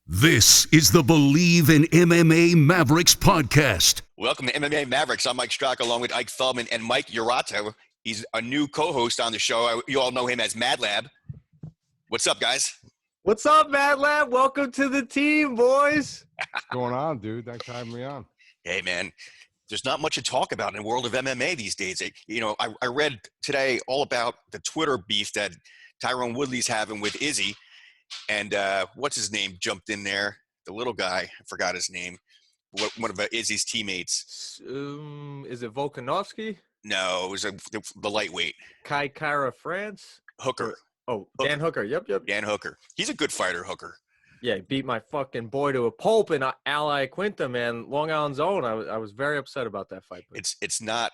This is the Believe in MMA Mavericks podcast. Welcome to MMA Mavericks. I'm Mike Straka along with Ike Feldman and Mike Urato. He's a new co-host on the show. You all know him as Mad Lab. What's up, guys? What's up, Mad Lab? Welcome to the team, boys. What's going on, dude? Thanks for having me on. Hey, man. There's not much to talk about in the world of MMA these days. I read today all about the Twitter beef that Tyrone Woodley's having with Izzy. And what's his name jumped in there? The little guy. I forgot his name. One of Izzy's teammates. Is it Volkanovski? No, it was the lightweight. Kai Kara France? Hooker. Oh, Dan Hooker. Yep. Dan Hooker. He's a good fighter, Hooker. Yeah, he beat my fucking boy to a pulp in Ally Quinta, man. Long Island's own. I was very upset about that fight. But It's not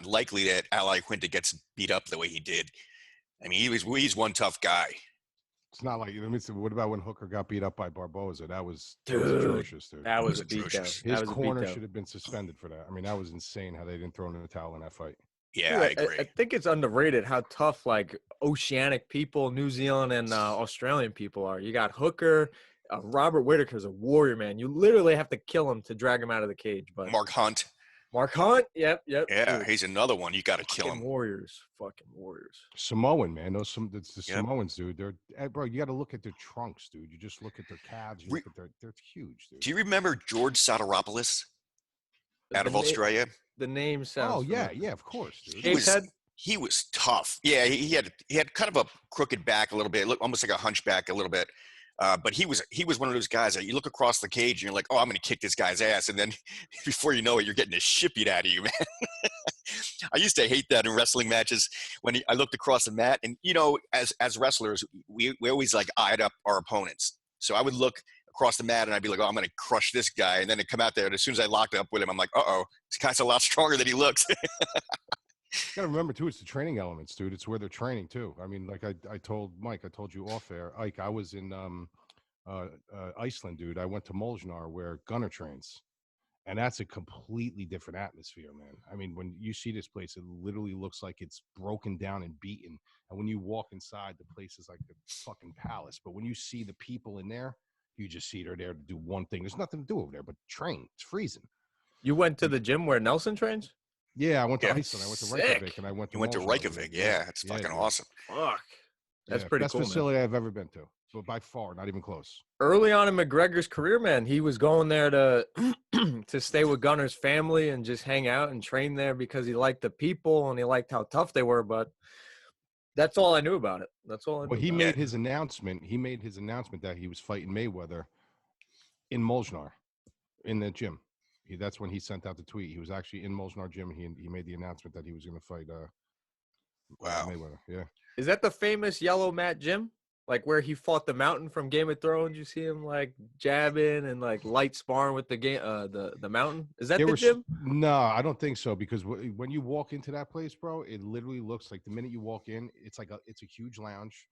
likely that Ally Quinta gets beat up the way he did. I mean, he's one tough guy. It's not like, let me see, what about when Hooker got beat up by Barboza? That was atrocious, dude. That was a beatdown. His corner should have been suspended for that. I mean, that was insane how they didn't throw in the towel in that fight. Yeah, I agree. I think it's underrated how tough, like, oceanic people, New Zealand and Australian people are. You got Hooker. Robert Whittaker's a warrior, man. You literally have to kill him to drag him out of the cage. But Mark Hunt. Yep. Yeah, Dude, he's another one. You got to kill him. Fucking warriors. Samoan, man. The Samoans, dude. Bro, you got to look at their trunks, dude. You just look at their calves. You look at they're huge, dude. Do you remember George Soteropoulos out of Australia? The name sounds. Oh yeah, of course, dude. He was tough. Yeah, he had kind of a crooked back a little bit, almost like a hunchback a little bit. But he was one of those guys that you look across the cage and you're like, oh, I'm going to kick this guy's ass. And then before you know it, you're getting the shit beat out of you, man. I used to hate that in wrestling matches when I looked across the mat. And, as wrestlers, we always like eyed up our opponents. So I would look across the mat and I'd be like, oh, I'm going to crush this guy. And then it'd come out there. And as soon as I locked up with him, I'm like, uh-oh, this guy's a lot stronger than he looks. You gotta remember too, it's the training elements, dude. It's where they're training too. I mean, like I told Mike, I told you off air, Ike, I was in Iceland, dude. I went to Molnar where Gunnar trains, and that's a completely different atmosphere, man. I mean, when you see this place, it literally looks like it's broken down and beaten. And when you walk inside, the place is like a fucking palace. But when you see the people in there, you just see they're there to do one thing. There's nothing to do over there but train. It's freezing. You went to the gym where Nelson trains? Yeah, I went to Iceland. I went to Reykjavik, and I went to. You went to Reykjavik, yeah. It's fucking awesome. Fuck, that's pretty best cool. Best facility I've ever been to, but by far, not even close. Early on in McGregor's career, man, he was going there to to stay with Gunner's family and just hang out and train there because he liked the people and he liked how tough they were. But that's all I knew about it. That's all I knew. Well, he made his announcement. He made his announcement that he was fighting Mayweather in Molnar, in the gym. That's when he sent out the tweet. He was actually in Molnar gym, and he made the announcement that he was going to fight Mayweather. Yeah. Is that the famous yellow mat gym? Like where he fought the Mountain from Game of Thrones? You see him like jabbing and like light sparring with the Mountain? Is that the gym? No, I don't think so, because when you walk into that place, bro, it literally looks like the minute you walk in, it's a huge lounge.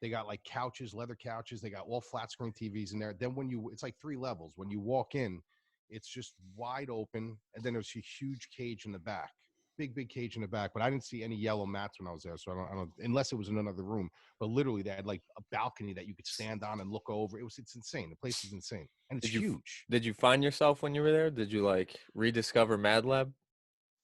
They got like couches, leather couches. They got all flat screen TVs in there. Then it's like 3 levels. When you walk in, it's just wide open, and then there's a huge cage in the back, big cage in the back. But I didn't see any yellow mats when I was there, so I don't unless it was in another room. But literally, they had like a balcony that you could stand on and look over. It's insane. The place is insane, and it's huge. Did you find yourself when you were there? Did you like rediscover Mad Lab?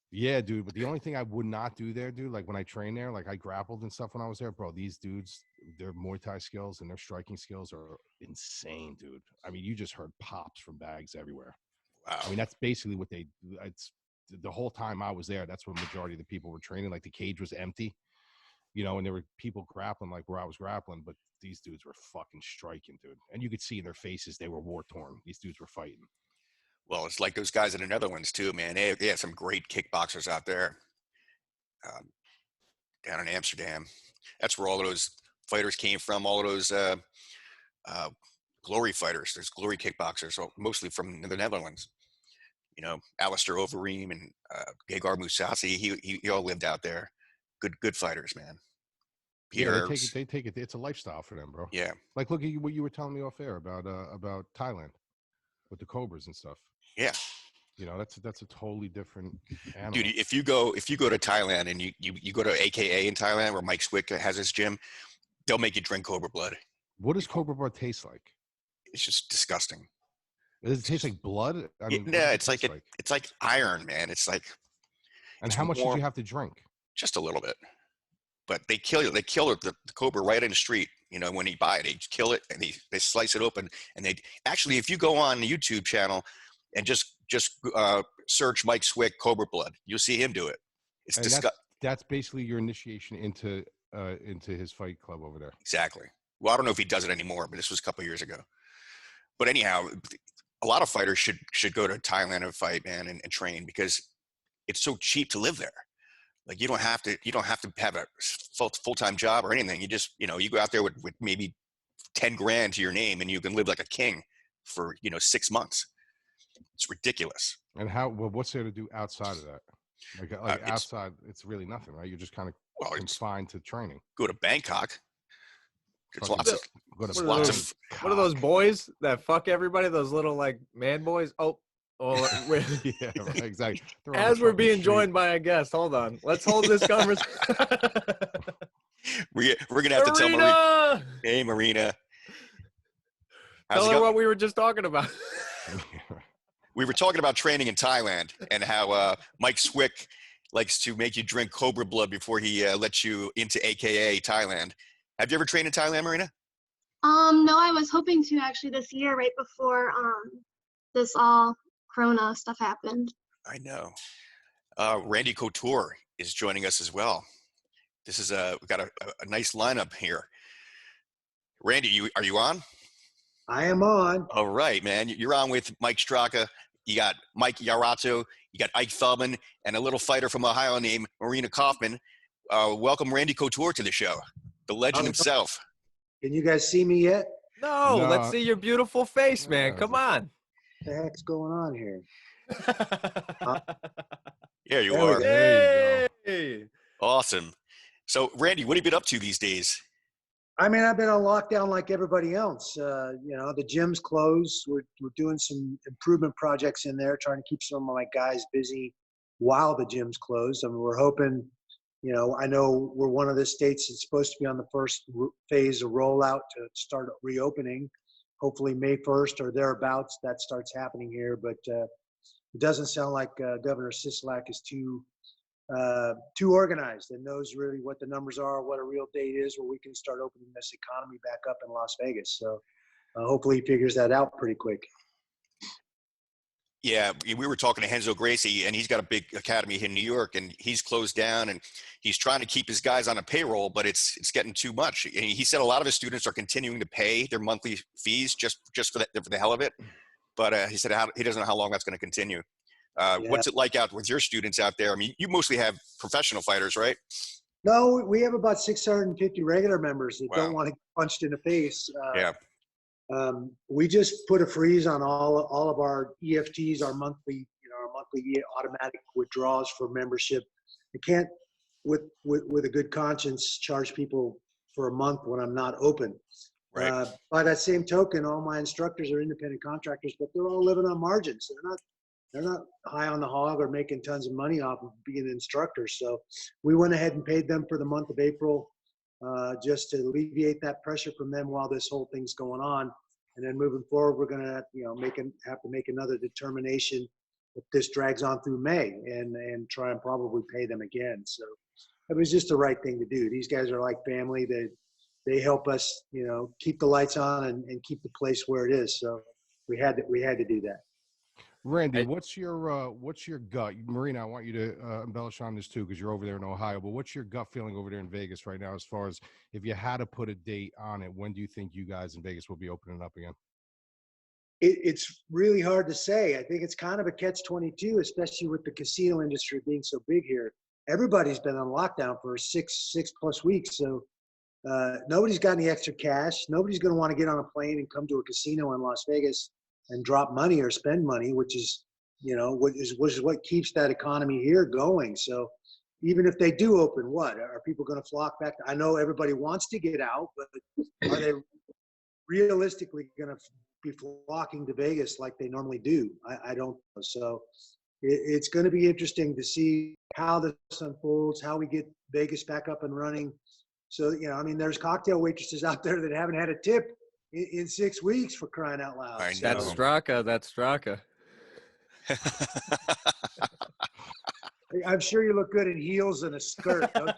Yeah, dude. But the only thing I would not do there, dude, like when I trained there, like I grappled and stuff when I was there, bro. These dudes, their Muay Thai skills and their striking skills are insane, dude. I mean, you just heard pops from bags everywhere. Wow. I mean, that's basically what it's the whole time I was there. That's when majority of the people were training. Like the cage was empty, and there were people grappling like where I was grappling, but these dudes were fucking striking, dude. And you could see in their faces, they were war torn. These dudes were fighting. Well, it's like those guys in the Netherlands too, man. They have some great kickboxers out there down in Amsterdam. That's where all of those fighters came from. All of those glory fighters. There's glory kickboxers, so mostly from the Netherlands. Alistair Overeem and Gegard Mousasi. He all lived out there. Good fighters, man. Peter, yeah, they take it. It's a lifestyle for them, bro. Yeah. Like, look at what you were telling me off air about Thailand with the Cobras and stuff. Yeah. That's a totally different animal. Dude, if you go to Thailand and you go to AKA in Thailand where Mike Swick has his gym, they'll make you drink Cobra blood. What does Cobra Blood taste like? It's just disgusting. Does it taste like blood? I mean, what Yeah, does it it's like taste like? it's like iron, man. It's like And it's how much did warm, you have to drink? just a little bit. But they kill you. They kill the cobra right in the street. You know, when you buy it, they kill it and they slice it open. And they actually, if you go on the YouTube channel and just search Mike Swick Cobra Blood, you'll see him do it. It's And that's basically your initiation into his fight club over there. Exactly. Well, I don't know if he does it anymore, but this was a couple of years ago. But anyhow, a lot of fighters should go to Thailand and fight, man, and train, because it's so cheap to live there. Like you don't have to have a full-time job or anything. You just, you go out there with maybe 10 grand to your name and you can live like a king for, 6 months. It's ridiculous. And what's there to do outside of that? Like outside, it's really nothing, right? You're just kind of confined to training. Go to Bangkok. There's What are those boys that fuck everybody? Those little like man boys? Oh, yeah, right, exactly. As we're being joined by a guest, hold on. Let's hold this conversation. We're gonna have to tell Marina. Hey, Marina. Tell her what we were just talking about. We were talking about training in Thailand and how Mike Swick likes to make you drink Cobra Blood before he lets you into AKA Thailand. Have you ever trained in Thailand, Marina? No, I was hoping to actually this year, right before this all Corona stuff happened. I know. Randy Couture is joining us as well. This is we've got a nice lineup here. Randy, are you on? I am on. All right, man. You're on with Mike Straka. You got Mike Yarato. You got Ike Feldman, and a little fighter from Ohio named Marina Coffman. Welcome Randy Couture to the show, the legend himself. Can you guys see me yet? No, let's see your beautiful face, man. Come on. What the heck's going on here? Yeah, you are. Hey. There you go. Awesome. So, Randy, what have you been up to these days? I mean, I've been on lockdown like everybody else. The gym's closed. We're doing some improvement projects in there, trying to keep some of my guys busy while the gym's closed. I mean, we're hoping, I know we're one of the states that's supposed to be on the first phase of rollout to start reopening. Hopefully May 1st or thereabouts, that starts happening here. But it doesn't sound like Governor Sisolak is too organized and knows really what the numbers are, what a real date is, where we can start opening this economy back up in Las Vegas. So hopefully he figures that out pretty quick. Yeah, we were talking to Henzo Gracie, and he's got a big academy in New York, and he's closed down, and he's trying to keep his guys on a payroll, but it's getting too much. And he said a lot of his students are continuing to pay their monthly fees just for the hell of it. But he said he doesn't know how long that's going to continue. What's it like out with your students out there? I mean, you mostly have professional fighters, right? No, we have about 650 regular members that don't want to get punched in the face. We just put a freeze on all of our EFTs, our monthly automatic withdrawals for membership. I can't, with a good conscience, charge people for a month when I'm not open. Right. By that same token, all my instructors are independent contractors, but they're all living on margins. They're not high on the hog or making tons of money off of being instructors. So we went ahead and paid them for the month of April, just to alleviate that pressure from them while this whole thing's going on. And then moving forward, we're going to, have to make another determination if this drags on through May and try and probably pay them again. So it was just the right thing to do. These guys are like family. They help us, keep the lights on and keep the place where it is. So we had to do that. Randy, what's your gut? Marina, I want you to embellish on this too, because you're over there in Ohio. But what's your gut feeling over there in Vegas right now, as far as if you had to put a date on it? When do you think you guys in Vegas will be opening up again? It's really hard to say. I think it's kind of a catch-22, especially with the casino industry being so big here. Everybody's been on lockdown for six plus weeks, so nobody's got any extra cash. Nobody's going to want to get on a plane and come to a casino in Las Vegas and drop money or spend money, which is, what keeps that economy here going. So even if they do open, are people going to flock back? I know everybody wants to get out, but are they realistically going to be flocking to Vegas like they normally do? I don't know. So it's going to be interesting to see how this unfolds, how we get Vegas back up and running. So, I mean, there's cocktail waitresses out there that haven't had a tip in 6 weeks, for crying out loud. I That's know. Straka. That's Straka. I'm sure you look good in heels and a skirt. Don't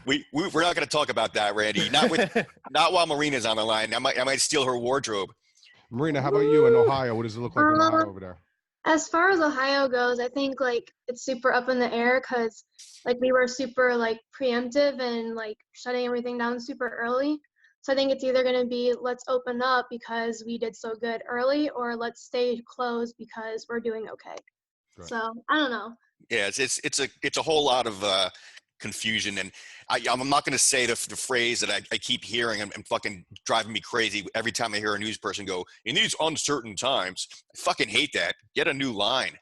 you? We're not going to talk about that, Randy. Not while Marina's on the line. I might steal her wardrobe. Marina, how about you in Ohio? What does it look like in Ohio over there? As far as Ohio goes, I think like it's super up in the air because like we were super like preemptive and like shutting everything down super early. So I think it's either going to be let's open up because we did so good early, or let's stay closed because we're doing okay. Right. So I don't know. Yeah, it's a whole lot of confusion, and I'm not going to say the phrase that I keep hearing and fucking driving me crazy every time I hear a news person go, in these uncertain times. I fucking hate that. Get a new line.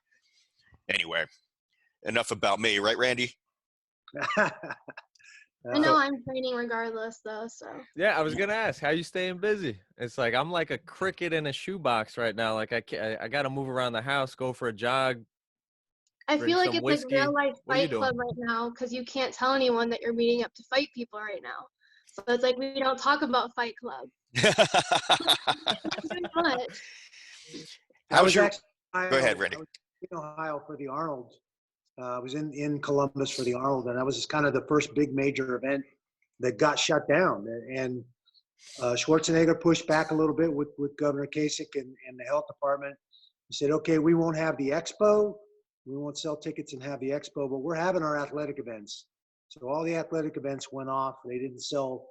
Anyway, enough about me, right, Randy? I know I'm training regardless though, so. Yeah, I was gonna ask, how you staying busy? It's like I'm like a cricket in a shoebox right now. Like I got to move around the house, go for a jog. I Drink feel like some it's whiskey. like real life What are you fight club right now because you can't tell anyone that you're meeting up to fight people right now. So it's like we don't talk about Fight Club. Pretty much. I was your? actually Go ahead, Randy. I was in Ohio for the Arnold. I was in Columbus for the Arnold, and that was just kind of the first big major event that got shut down. And Schwarzenegger pushed back a little bit with Governor Kasich and the health department. He said, okay, we won't have the expo. We won't sell tickets and have the expo, but we're having our athletic events. So all the athletic events went off. They didn't sell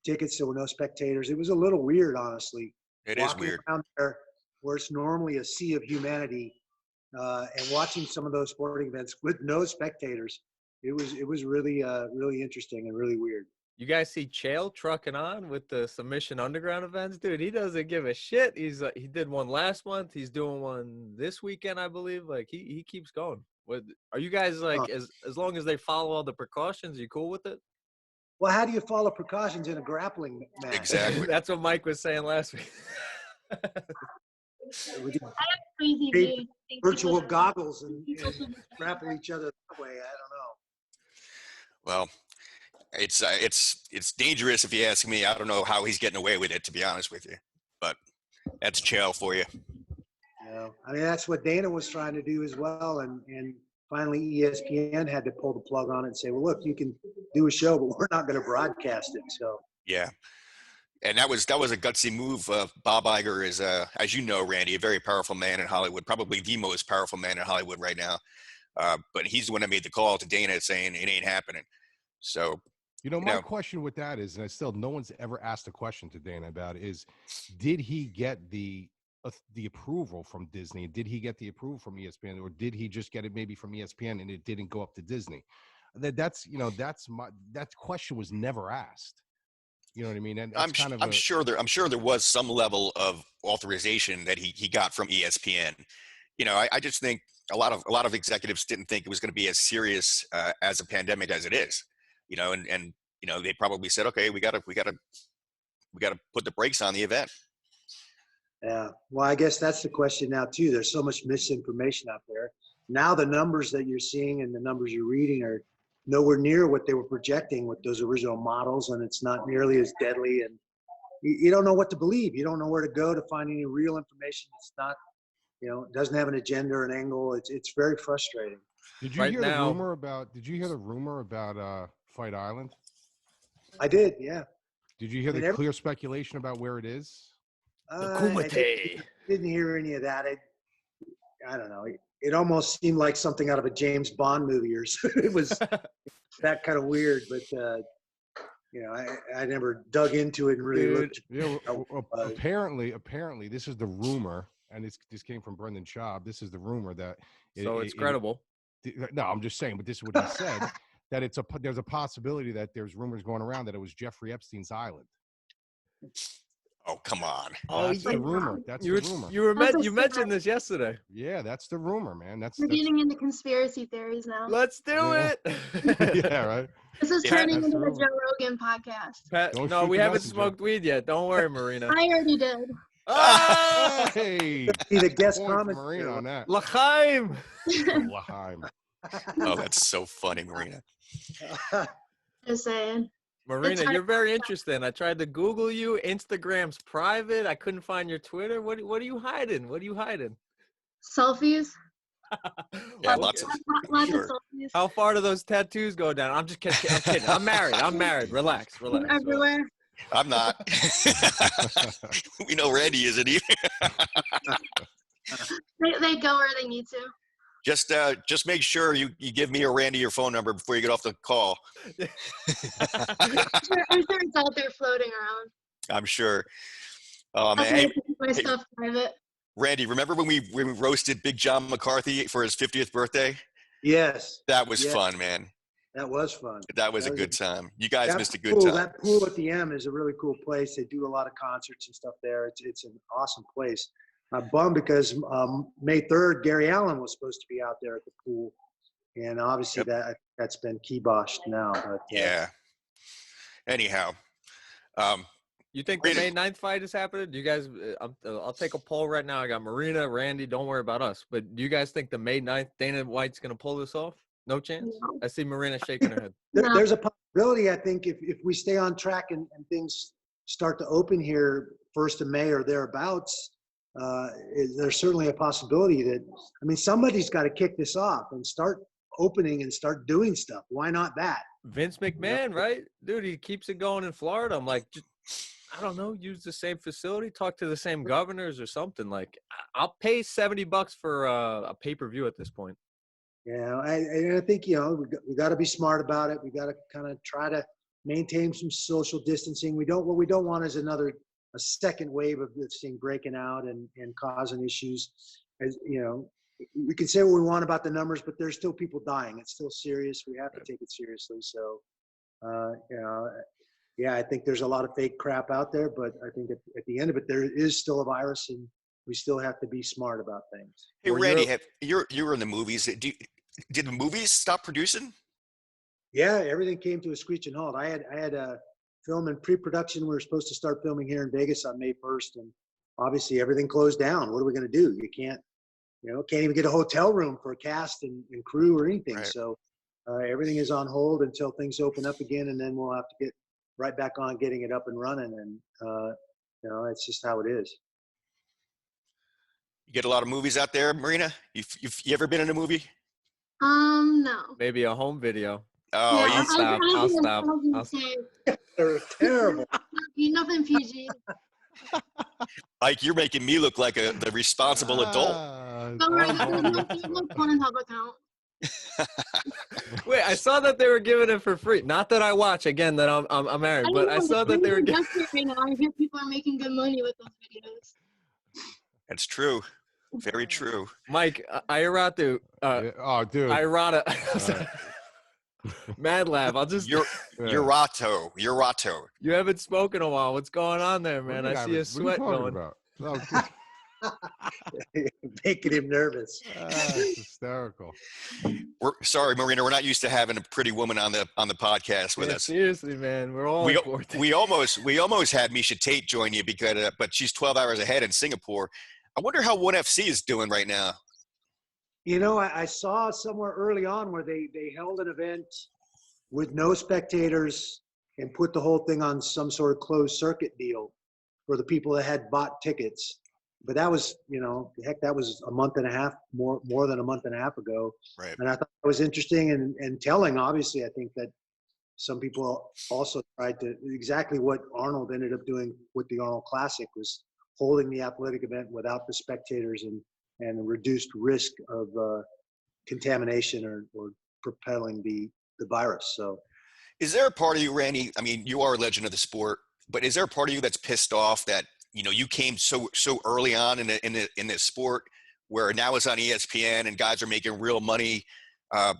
tickets. There were no spectators. It was a little weird, honestly. It is weird. Around there where it's normally a sea of humanity, and watching some of those sporting events with no spectators, it was really really interesting and really weird. You guys see Chael trucking on with the Submission Underground events, dude? He doesn't give a shit. He did one last month. He's doing one this weekend, I believe. Like he keeps going. Are you guys like as long as they follow all the precautions? You cool with it? Well, how do you follow precautions in a grappling match? Exactly. That's what Mike was saying last week. I have crazy views. Virtual goggles and grapple each other that way. I don't know. Well, it's dangerous if you ask me. I don't know how he's getting away with it, to be honest with you. But that's Chael for you. I mean, that's what Dana was trying to do as well, and finally ESPN had to pull the plug on it and say, well, look, you can do a show, but we're not going to broadcast it. So yeah, and that was a gutsy move. Bob Iger is, as you know, Randy, a very powerful man in Hollywood, probably the most powerful man in Hollywood right now. But he's the one that made the call to Dana saying it ain't happening. So, my question with that is, and I still, no one's ever asked a question to Dana about it, is did he get the approval from Disney? Did he get the approval from ESPN, or did he just get it maybe from ESPN and it didn't go up to Disney? That question was never asked. You know what I mean? And I'm sure there was some level of authorization that he got from ESPN. I just think a lot of executives didn't think it was going to be as serious as a pandemic as it is. And they probably said, okay, we got to put the brakes on the event. Yeah. Well, I guess that's the question now too. There's so much misinformation out there. Now the numbers that you're seeing and the numbers you're reading are nowhere near what they were projecting with those original models, and it's not nearly as deadly. And you don't know what to believe. You don't know where to go to find any real information. It's not, it doesn't have an agenda or an angle. It's very frustrating. Did you hear the rumor about Fight Island? I did, yeah. Did you hear the clear speculation about where it is? The Kumite. Didn't hear any of that. I don't know. It almost seemed like something out of a James Bond movie or so. It was that kind of weird, but I never dug into it and really looked. Yeah, apparently, this is the rumor, and this came from Brendan Schaub. This is the rumor that it's credible. No, I'm just saying, but this is what he said. That there's a possibility that there's rumors going around that it was Jeffrey Epstein's island. Oh, come on. That's the rumor. That's the rumor. You mentioned this yesterday. Yeah, that's the rumor, man. We're getting into conspiracy theories now. Let's do it. Yeah, right. This is turning into a Joe Rogan podcast. No, we haven't smoked weed yet. Don't worry, Marina. I already did. Oh! Hey, be the guest comment Marina on that. L'chaim. L'chaim. Oh, that's so funny, Marina. Just saying. Marina, hard you're to very interesting. I tried to Google you. Instagram's private. I couldn't find your Twitter. What are you hiding? What are you hiding? Selfies. Yeah, Okay. lots of Lots of sure. selfies. How far do those tattoos go down? I'm just kidding. I'm kidding. I'm married. I'm married. Relax. Relax. Everywhere. I'm not. We know Randy isn't either. They go where they need to. Just make sure you give me or Randy your phone number before you get off the call. I'm sure it's out there floating around. I'm sure. Oh That's man, why I keep my stuff private. Randy, remember when we roasted Big John McCarthy for his 50th birthday? Yes. That was Yeah, fun, man. that was fun. That was a good time. You guys That missed a good time. That pool at the M is a really cool place. They do a lot of concerts and stuff there. It's an awesome place. I'm bummed because May 3rd, Gary Allen was supposed to be out there at the pool, and obviously that's been kiboshed now. But, Yeah. Anyhow, You think the May 9th fight is happening? Do you guys? I'll take a poll right now. I got Marina, Randy. Don't worry about us. But do you guys think the May 9th Dana White's going to pull this off? No chance. No. I see Marina shaking her head. there's a possibility. I think if we stay on track and things start to open here 1st of May or thereabouts, there's certainly a possibility that, I mean, somebody's got to kick this off and start opening and start doing stuff. Why not that? Vince McMahon, right? Dude, he keeps it going in Florida. I'm like, I don't know, use the same facility, talk to the same governors or something. Like, I'll pay $70 for a pay-per-view at this point. Yeah, I think, we got to be smart about it. We got to kind of try to maintain some social distancing. What we don't want is a second wave of this thing breaking out and causing issues. As we can say what we want about the numbers, but there's still people dying. It's still serious. We have to take it seriously. So, yeah, I think there's a lot of fake crap out there, but I think at the end of it, there is still a virus, and we still have to be smart about things. hey Randy, you were in the movies. Did the movies stop producing? Yeah, everything came to a screeching halt. I had a film in pre-production. We were supposed to start filming here in Vegas on May 1st, and obviously everything closed down. What are we going to do? You can't even get a hotel room for a cast and crew or anything. Right. So everything is on hold until things open up again, and then we'll have to get right back on getting it up and running. And it's just how it is. You get a lot of movies out there, Marina? You ever been in a movie? No. Maybe a home video. Oh, Yeah, I'll stop. They're terrible. Nothing PG. Like, you're making me look like the responsible adult. Don't worry, no Pornhub account. Wait, I saw that they were giving it for free. Not that I watch, again, that I'm married, but I saw that they were giving. Right now, I hear people are making good money with those videos. That's true. Very true. Mike, Iratu. Dude. Irata. Mad Lab. I'll just. Urato. You haven't spoken a while. What's going on there, man? I see a sweat going. Making him nervous. It's hysterical. We're sorry, Marina. We're not used to having a pretty woman on the podcast with us. Seriously, man. We're all we almost had Misha Tate join you but she's 12 hours ahead in Singapore. I wonder how ONE FC is doing right now. I saw somewhere early on where they held an event with no spectators and put the whole thing on some sort of closed circuit deal for the people that had bought tickets. But that was, that was a month and a half, more than a month and a half ago. Right. And I thought it was interesting and telling. Obviously, I think that some people also tried to exactly what Arnold ended up doing with the Arnold Classic was holding the athletic event without the spectators and reduced risk of contamination or propelling the virus. So, is there a part of you, Randy? I mean, you are a legend of the sport, but is there a part of you that's pissed off that you came so early on in this sport, where now it's on ESPN and guys are making real money? Do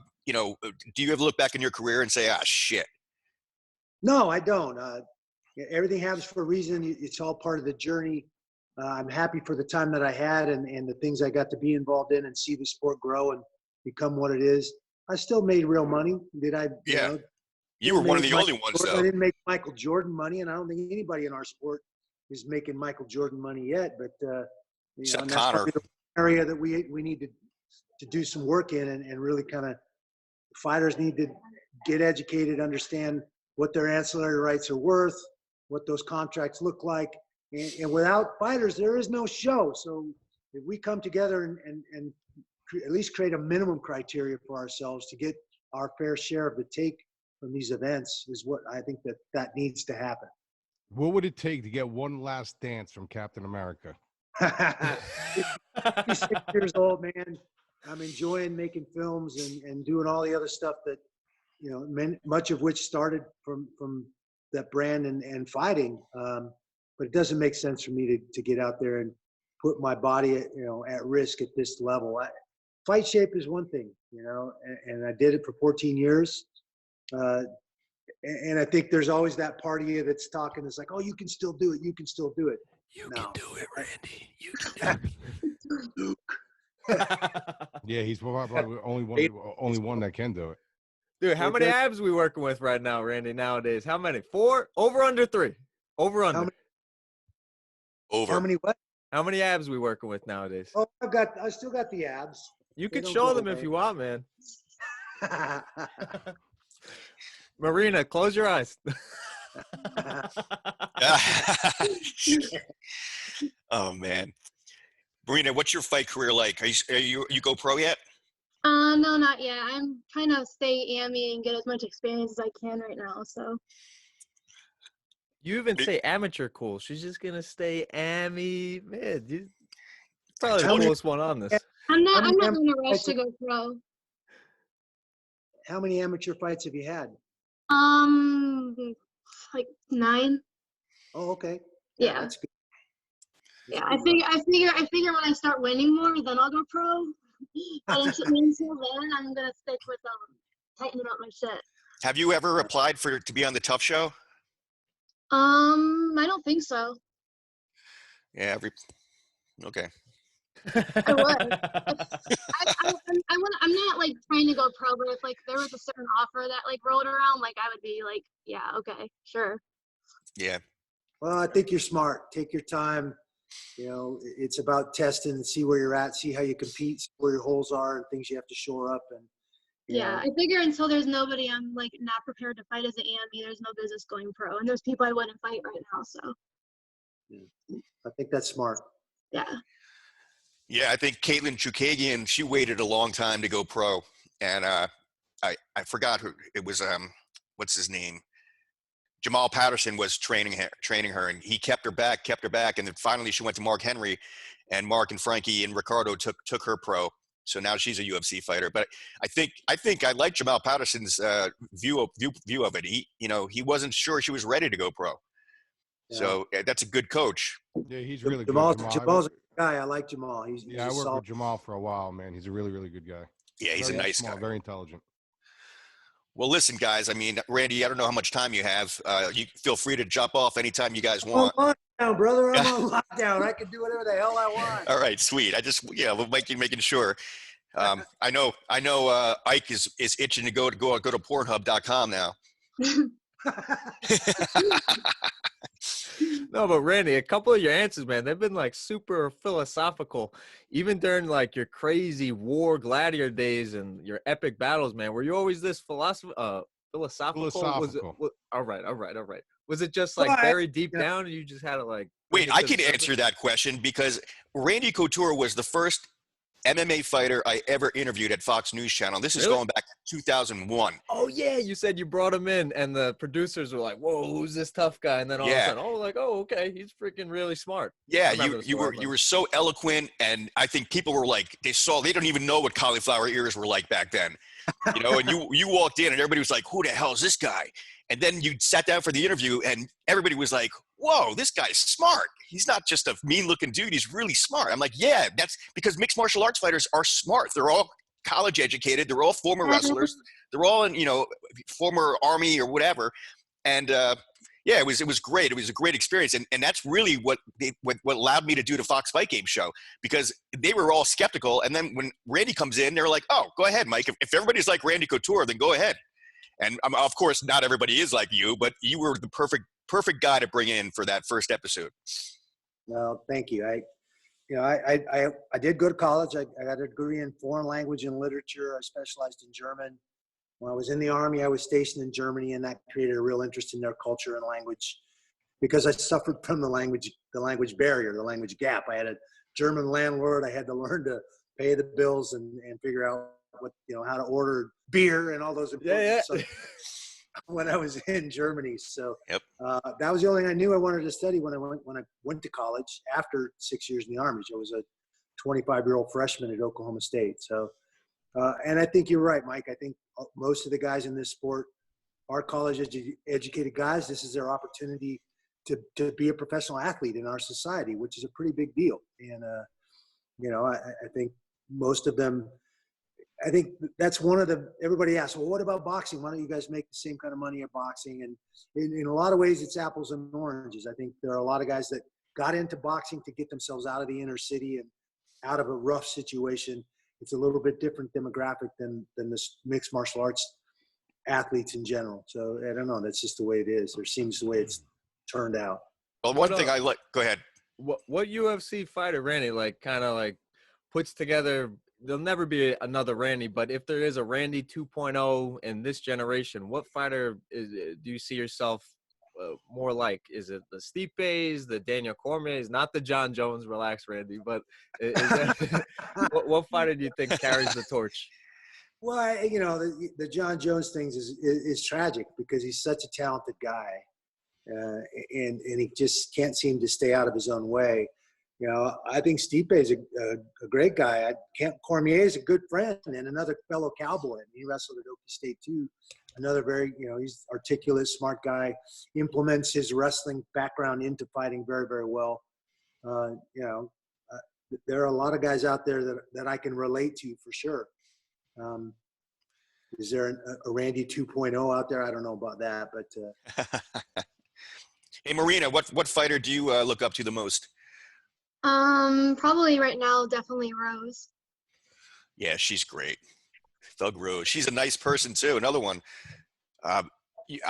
you ever look back in your career and say, shit? No, I don't. Everything happens for a reason. It's all part of the journey. I'm happy for the time that I had and the things I got to be involved in and see the sport grow and become what it is. I still made real money. Did I? Yeah. You were one of the only ones, though. I didn't make Michael Jordan money, and I don't think anybody in our sport is making Michael Jordan money yet. But Except that's Connor. probably the area that we need to do some work in and really kind of fighters need to get educated, understand what their ancillary rights are worth, what those contracts look like. And without fighters, there is no show. So if we come together and at least create a minimum criteria for ourselves to get our fair share of the take from these events is what I think that needs to happen. What would it take to get one last dance from Captain America? 56 years old, man. I'm enjoying making films and doing all the other stuff that, much of which started from that brand and fighting. But it doesn't make sense for me to get out there and put my body at risk at this level. Fight shape is one thing, and I did it for 14 years. And I think there's always that part of you that's talking. It's like, oh, you can still do it. You can still do it. You can do it, Randy. You can do it. Yeah, he's probably only one that can do it. Dude, how many abs we working with right now, Randy, nowadays? How many? 4? Over, under 3? Over, under. Over. How many what? How many abs we working with nowadays? Oh, I still got the abs. You can show them if you want, man. Marina, close your eyes. Oh man, Marina, what's your fight career like? Are you go pro yet? No, not yet. I'm trying to stay AMI and get as much experience as I can right now. So. You even say amateur cool. She's just gonna stay AMI. Man, you're probably the coolest one on this. I'm not in a rush to go pro. How many amateur fights have you had? Like 9. Oh, okay. Yeah. That's good. Yeah, I figure when I start winning more, then I'll go pro. But until then, I'm gonna stick with tightening up my shit. Have you ever applied to be on the Tough Show? I don't think so. Yeah. Okay. I would. I'm not like trying to go pro, but if like there was a certain offer that like rolled around, like I would be like, yeah, okay, sure. Yeah. Well, I think you're smart. Take your time. It's about testing and see where you're at, see how you compete, see where your holes are and things you have to shore up. And yeah, I figure until there's nobody I'm like not prepared to fight as an AME, there's no business going pro. And there's people I wouldn't fight right now, so. Yeah. I think that's smart. Yeah. Yeah, I think Caitlin Chukagian, she waited a long time to go pro, and I forgot who it was. What's his name? Jamal Patterson was training her, and he kept her back, and then finally she went to Mark Henry, and Mark and Frankie and Ricardo took her pro. So now she's a UFC fighter. But I think I like Jamal Patterson's view of it. He wasn't sure she was ready to go pro. Yeah. So that's a good coach. Yeah, he's really good. Jamal's a good guy. I like Jamal. He's I worked with Jamal for a while, man. He's a really, really good guy. Yeah, he's a nice guy. Very intelligent. Well, listen, guys. I mean, Randy, I don't know how much time you have. You feel free to jump off anytime you guys want. I'm on lockdown, brother. I'm on lockdown. I can do whatever the hell I want. All right, sweet. We're making sure. I know. Ike is itching to go to Pornhub.com now. No, but Randy, a couple of your answers, man, they've been like super philosophical. Even during like your crazy war gladiator days and your epic battles, man, were you always this philosophical? All right. Was it just like buried deep down, and you just had to like? Wait, I can answer that question because Randy Couture was the first MMA fighter I ever interviewed at Fox News Channel. This is going back to 2001. Oh yeah, you said you brought him in, and the producers were like, "Whoa, who's this tough guy?" And then all of a sudden, okay, he's freaking really smart. Yeah, you were so eloquent, and I think people were like, they don't even know what cauliflower ears were like back then, and you walked in, and everybody was like, "Who the hell is this guy?" And then you sat down for the interview, and everybody was like, whoa, this guy's smart. He's not just a mean-looking dude. He's really smart. I'm like, yeah, that's because mixed martial arts fighters are smart. They're all college educated. They're all former wrestlers. They're all in, former Army or whatever. And, it was great. It was a great experience. And that's really what allowed me to do the Fox Fight Game show, because they were all skeptical. And then when Randy comes in, they're like, oh, go ahead, Mike. If everybody's like Randy Couture, then go ahead. And of course, not everybody is like you, but you were the perfect guy to bring in for that first episode. Well, thank you. I did go to college. I got a degree in foreign language and literature. I specialized in German. When I was in the Army, I was stationed in Germany, and that created a real interest in their culture and language because I suffered from the language barrier, the language gap. I had a German landlord. I had to learn to pay the bills and figure out what, how to order beer and all those important stuff when I was in Germany. So Yep. that was the only thing I knew I wanted to study when I went to college after 6 years in the Army. I was a 25-year-old freshman at Oklahoma State. So, and I think you're right, Mike. I think most of the guys in this sport are college educated guys. This is their opportunity to be a professional athlete in our society, which is a pretty big deal. And, I think most of them, I think that's one of everybody asks, well, what about boxing? Why don't you guys make the same kind of money at boxing? And in a lot of ways, it's apples and oranges. I think there are a lot of guys that got into boxing to get themselves out of the inner city and out of a rough situation. It's a little bit different demographic than this mixed martial arts athletes in general. So I don't know. That's just the way it is. Or seems the way it's turned out. Well, one thing I like. Go ahead. What UFC fighter, Randy, kind of puts together? There'll never be another Randy, but if there is a Randy 2.0 in this generation, what fighter do you see yourself more like? Is it the Stipe's, the Daniel Cormier's, not the John Jones? Relax, Randy. But is that, what fighter do you think carries the torch? Well, the John Jones thing is tragic because he's such a talented guy, and he just can't seem to stay out of his own way. I think Stipe is a great guy. Cormier is a good friend and another fellow cowboy. He wrestled at Okie State too. Another very, he's articulate, smart guy, implements his wrestling background into fighting very, very well. There are a lot of guys out there that I can relate to for sure. Is there a Randy 2.0 out there? I don't know about that, but. Hey, Marina, what fighter do you look up to the most? Probably right now, definitely Rose. Yeah, she's great. Thug Rose. She's a nice person too. Another one. I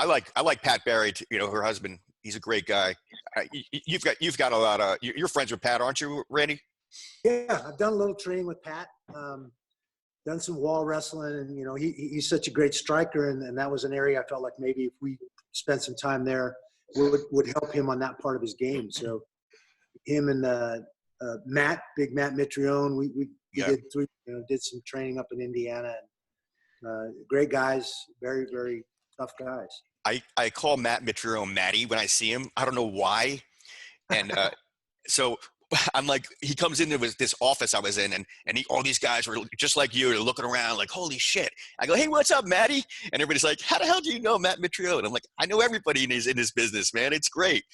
like Pat Barry. Her husband. He's a great guy. You've got a lot of. You're friends with Pat, aren't you, Randy? Yeah, I've done a little training with Pat. Done some wall wrestling, and he's such a great striker, and that was an area I felt like maybe if we spent some time there, would help him on that part of his game. So. Him and Big Matt Mitrione, we did some training up in Indiana. And, great guys, very, very tough guys. I call Matt Mitrione Matty when I see him. I don't know why. And so I'm like, he comes into this office I was in, and all these guys were just like you, looking around like, holy shit. I go, hey, what's up, Matty? And everybody's like, how the hell do you know Matt Mitrione? I'm like, I know everybody in this business, man. It's great.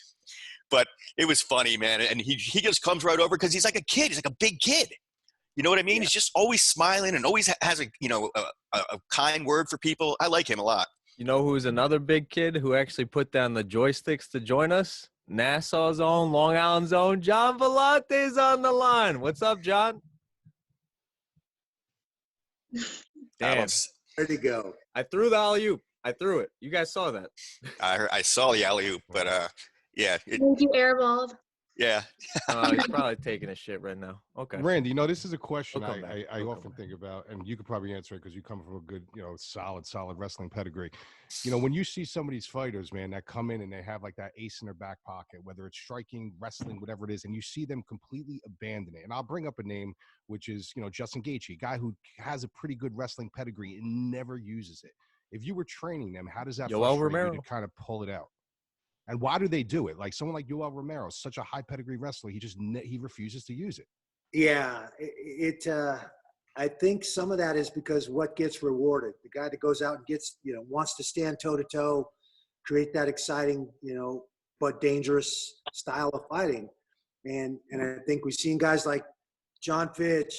But it was funny, man. And he just comes right over because he's like a kid. He's like a big kid. You know what I mean? Yeah. He's just always smiling and always has a kind word for people. I like him a lot. You know who's another big kid who actually put down the joysticks to join us? Nassau's own, Long Island's own, Gian Villante's on the line. What's up, John? Damn. Where'd he go? I threw the alley-oop. I threw it. You guys saw that. I saw the alley-oop, but yeah. Thank you, airballed. Yeah. He's probably taking a shit right now. Okay. Randy, this is a question I We'll often think about, and you could probably answer it because you come from a good, solid wrestling pedigree. When you see some of these fighters, man, that come in and they have like that ace in their back pocket, whether it's striking, wrestling, whatever it is, and you see them completely abandon it. And I'll bring up a name, which is, Justin Gaethje, a guy who has a pretty good wrestling pedigree and never uses it. If you were training them, how does that frustrate you to kind of pull it out? And why do they do it? Like someone like Yoel Romero, such a high pedigree wrestler, he refuses to use it. Yeah, I think some of that is because what gets rewarded. The guy that goes out and gets, wants to stand toe to toe, create that exciting, but dangerous style of fighting. And I think we've seen guys like John Fitch,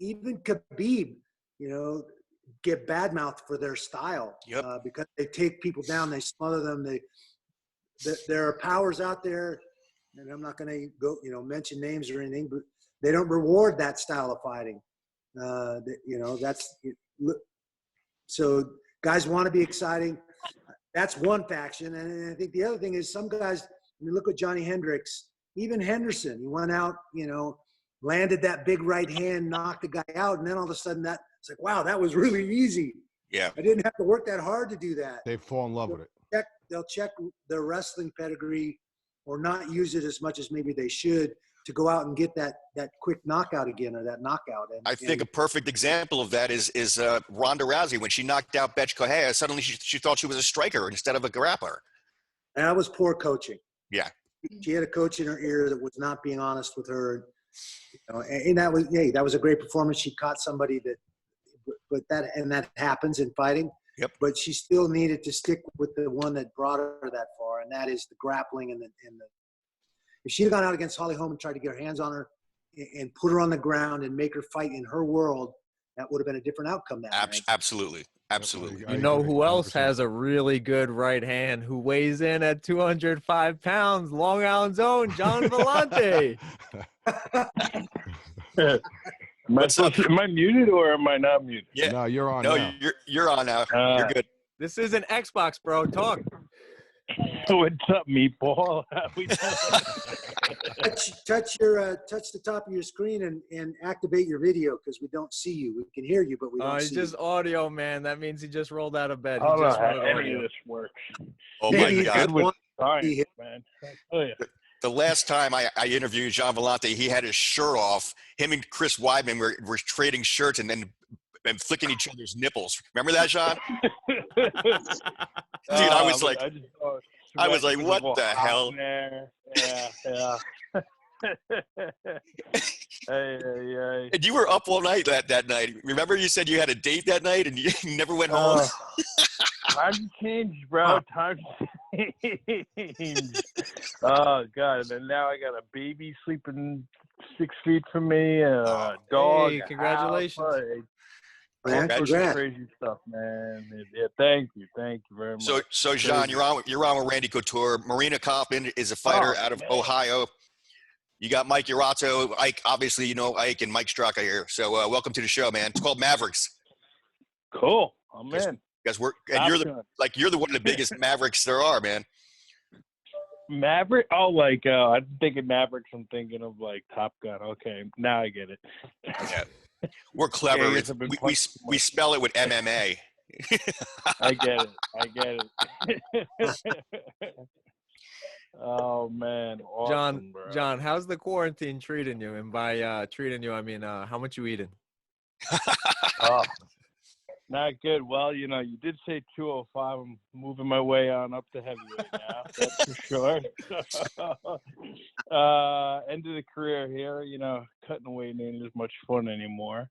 even Khabib, get badmouthed for their style. Yep. Because they take people down, they smother them, there are powers out there, and I'm not going to go, mention names or anything, but they don't reward that style of fighting. So guys want to be exciting. That's one faction. And I think the other thing is some guys, look at Johnny Hendricks, even Henderson, he went out, landed that big right hand, knocked the guy out. And then all of a sudden it's like, wow, that was really easy. Yeah. I didn't have to work that hard to do that. They fall in love with it. They'll check their wrestling pedigree or not use it as much as maybe they should to go out and get that quick knockout again or that knockout. And I think a perfect example of that is Ronda Rousey. When she knocked out Betch Correia, suddenly she thought she was a striker instead of a grappler. and that was poor coaching. Yeah. She had a coach in her ear that was not being honest with her. And that was a great performance. She caught somebody that happens in fighting. Yep. But she still needed to stick with the one that brought her that far, and that is the grappling and the. If she'd gone out against Holly Holm and tried to get her hands on her and put her on the ground and make her fight in her world, that would have been a different outcome. Absolutely. You know who else has a really good right hand who weighs in at 205 pounds? Long Island's own Gian Villante. Am I muted or am I not muted? Yeah. No, you're on now. You're on now. You're good. This is an Xbox, bro. Talk. What's up, meatball? touch the top of your screen and activate your video because we don't see you. We can hear you, but we don't see It's just you. audio, man. That means he just rolled out of bed. I He don't know just how wanted any audio. of this works. Oh Yeah, my he's God. good with Science, man. Oh, yeah. The last time I interviewed Gian Villante, he had his shirt off. Him and Chris Weidman were trading shirts and flicking each other's nipples. Remember that, Sean? Dude, I was like, what the hell? Yeah. Hey. And you were up all night that night. Remember you said you had a date that night and you never went home? Times changed, bro. Times changed. Oh, God. And now I got a baby sleeping 6 feet from me, a dog. Hey, congratulations. Congrats. Crazy stuff, man. Yeah, thank you very much. So Jean, you're on with Randy Couture. Marina Coffman is a fighter out of Ohio. You got Mike Urato, Ike. Obviously, you know Ike and Mike Straka here. So welcome to the show, man. It's called Mavericks. Cool. I'm in. Guys, you're the one of the biggest Mavericks there are, man. Maverick? Oh, I'm thinking Mavericks. I'm thinking of Top Gun. Okay, now I get it. Yeah. We're clever. Yeah, we spell it with MMA. I get it. Oh man, awesome, John, how's the quarantine treating you? And by treating you, I mean how much you eating? Not good. Well, you did say 205. I'm moving my way on up to heavyweight now. That's for sure. End of the career here. Cutting weight ain't as much fun anymore.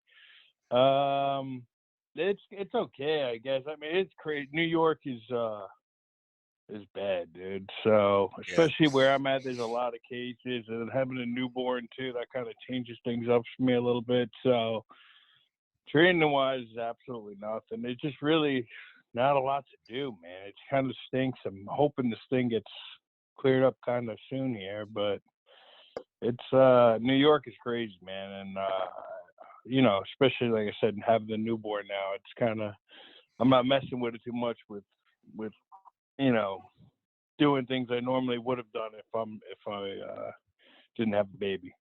It's okay, I guess. I mean, it's crazy. New York is bad, dude. So especially where I'm at, there's a lot of cases, and having a newborn too, that kind of changes things up for me a little bit. So training wise is absolutely nothing. It's just really not a lot to do, man. It kind of stinks. I'm hoping this thing gets cleared up kind of soon here, but it's New York is crazy, man. And especially like I said, having the newborn now, it's kind of, I'm not messing with it too much with doing things I normally would have done if I didn't have a baby.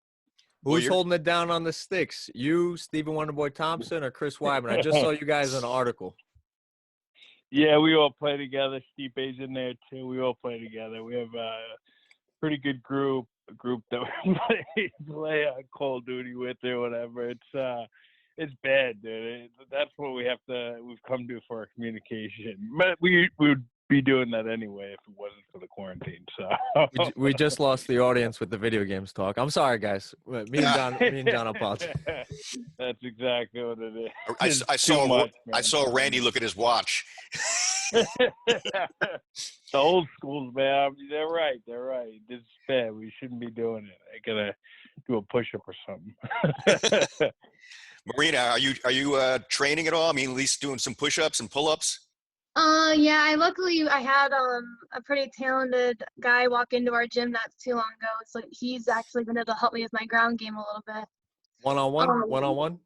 Who's holding it down on the sticks? You, Stephen Wonderboy Thompson, or Chris Weidman? I just saw you guys in an article. Yeah, we all play together. Stipe's in there too. We all play together. We have a pretty good group that we play Call of Duty with or whatever. It's bad, dude. That's what we've come to for our communication. But we would be doing that anyway if it wasn't for the quarantine. So we just lost the audience with the video games talk. I'm sorry, guys. Me and John apologize. That's exactly what it is. I saw Randy look at his watch. The old schools, man. They're right. This is bad. We shouldn't be doing it. I gotta do a push-up or something. Marina, are you training at all? I mean, at least doing some push-ups and pull-ups? Yeah, I had a pretty talented guy walk into our gym not too long ago. So he's actually been able to help me with my ground game a little bit. One-on-one?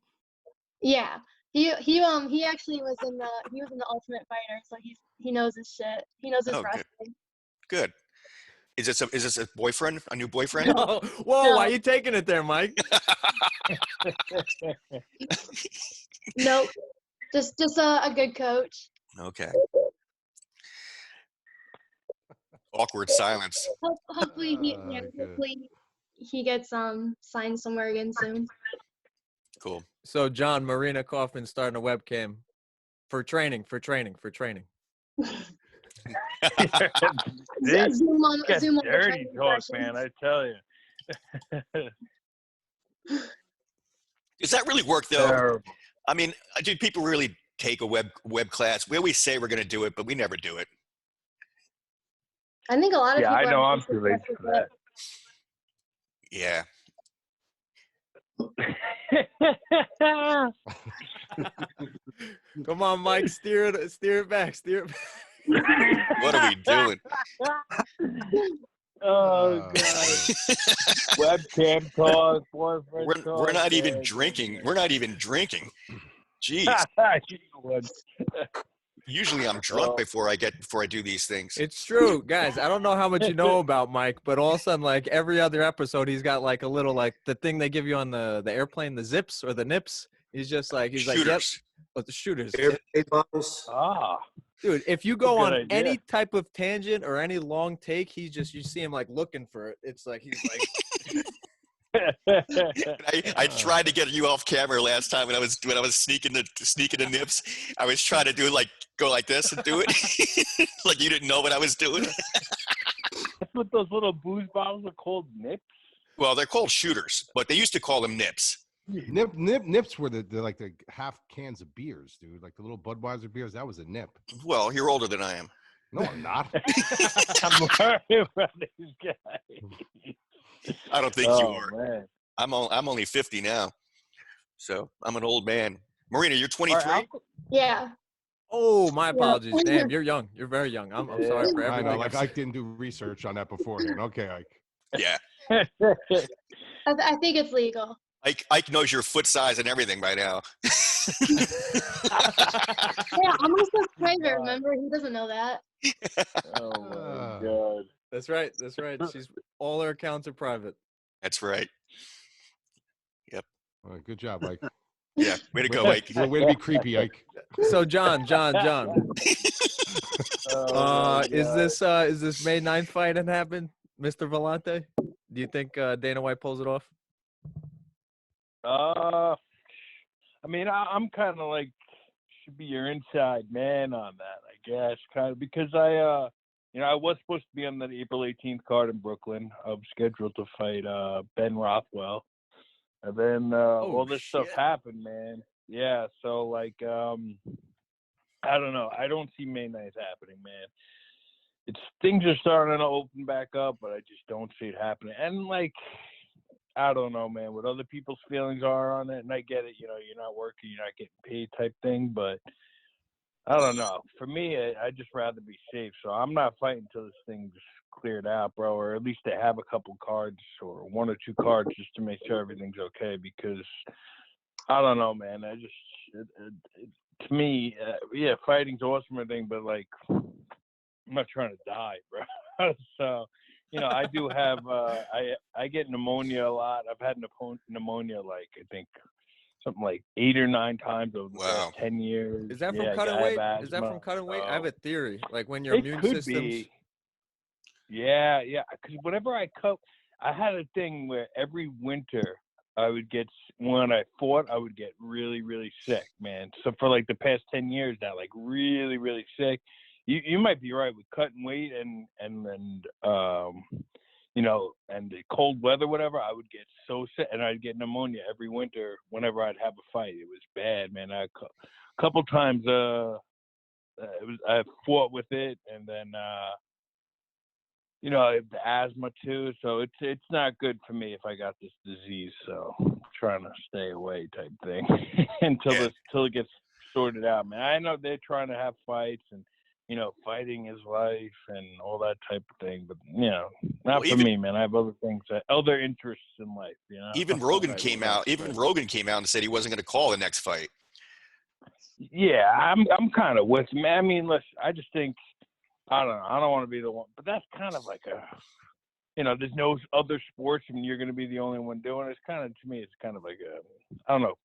Yeah. He actually was in the Ultimate Fighter, so he knows his shit. He knows his wrestling. Good. Is this a boyfriend? A new boyfriend? No. Whoa, no. Why are you taking it there, Mike? Nope. Just a good coach. Okay. Awkward silence. Hopefully he gets signed somewhere again soon. Cool. So John, Marina Coffman starting a webcam for training. Zoom on Get the dirty training talk, sessions. man. I tell you. Does that really work though? Terrible. I mean, do people really take a web class? We always say we're going to do it, but we never do it. I think a lot of Yeah, people I know. are I'm too lazy for that. Yeah. Come on, Mike, steer it back. What are we doing? Oh God. Webcam talk, boyfriend talk. We're not even man. drinking. We're not even drinking. Jeez. Usually I'm drunk before I do these things. It's true, guys. I don't know how much you know about Mike, but all of a sudden, like every other episode, he's got like a little like the thing they give you on the airplane, the zips or the nips. He's like, yep, but the shooters. Airplane bottles. Ah. Dude, if you go on idea. any type of tangent or any long take, you see him like looking for it. It's like he's like. I tried to get you off camera last time when I was sneaking the nips. I was trying to do go like this and do it like you didn't know what I was doing. That's what those little booze bottles are called, nips. Well, they're called shooters, but they used to call them nips. Nips were the like the half cans of beers, dude. Like the little Budweiser beers. That was a nip. Well, you're older than I am. No, I'm not. I'm learning about this guy. I don't think you are. Man. I'm only 50 now, so I'm an old man. Marina, you're 23. Right, Yeah. Oh, my apologies. Damn, you're young. You're very young. I'm sorry for everything. I know, like Ike didn't do research on that beforehand. Okay, Ike. Yeah. I think it's legal. Ike knows your foot size and everything by now. Yeah, I'm a subscriber. Remember, he doesn't know that. Oh my God. That's right. She's all her accounts are private. That's right. Yep. All right, good job, Ike. Yeah, way to go, Ike. Way to be creepy, Ike. So John. Oh, is this May 9th fight that happened, Mr. Villante? Do you think Dana White pulls it off? I mean, I'm kind of like should be your inside man on that, I guess, kind of because I was supposed to be on the April 18th card in Brooklyn. I was scheduled to fight Ben Rothwell, and then all this stuff happened, man. Yeah, so like I don't know. I don't see May 9th happening, man. Things are starting to open back up, but I just don't see it happening. And like, I don't know, man, what other people's feelings are on it. And I get it, you're not working, you're not getting paid type thing, but I don't know. For me, I just rather be safe. So I'm not fighting until this thing's cleared out, bro, or at least to have a couple cards or one or two cards just to make sure everything's okay, because I don't know, man. To me, yeah, fighting's awesome and thing, but like, I'm not trying to die, bro. So, I do have, I get pneumonia a lot. I've had pneumonia, like, I think something like 8 or 9 times over the last 10 years. Is that from cutting weight? Is that from cutting weight? I have a theory. Like when your immune system's... Yeah. Because whenever I cut, I had a thing where every winter I would get, when I fought, I would get really, really sick, man. So for like the past 10 years now, like really, really sick. You might be right with cutting weight and and the cold weather, whatever. I would get so sick, and I'd get pneumonia every winter whenever I'd have a fight. It was bad, man. A couple times, I fought with it, and then I have the asthma too. So it's not good for me if I got this disease. So I'm trying to stay away, type thing, until it gets sorted out, man. I know they're trying to have fights and. Fighting is life and all that type of thing. But, not for me, man. I have other things, other interests in life, Even Rogan came out and said he wasn't going to call the next fight. Yeah, I'm kind of with him. I mean, listen, I just think, I don't know. I don't want to be the one. But that's kind of like there's no other sports and you're going to be the only one doing it. It's kind of, to me, it's kind of like I don't know.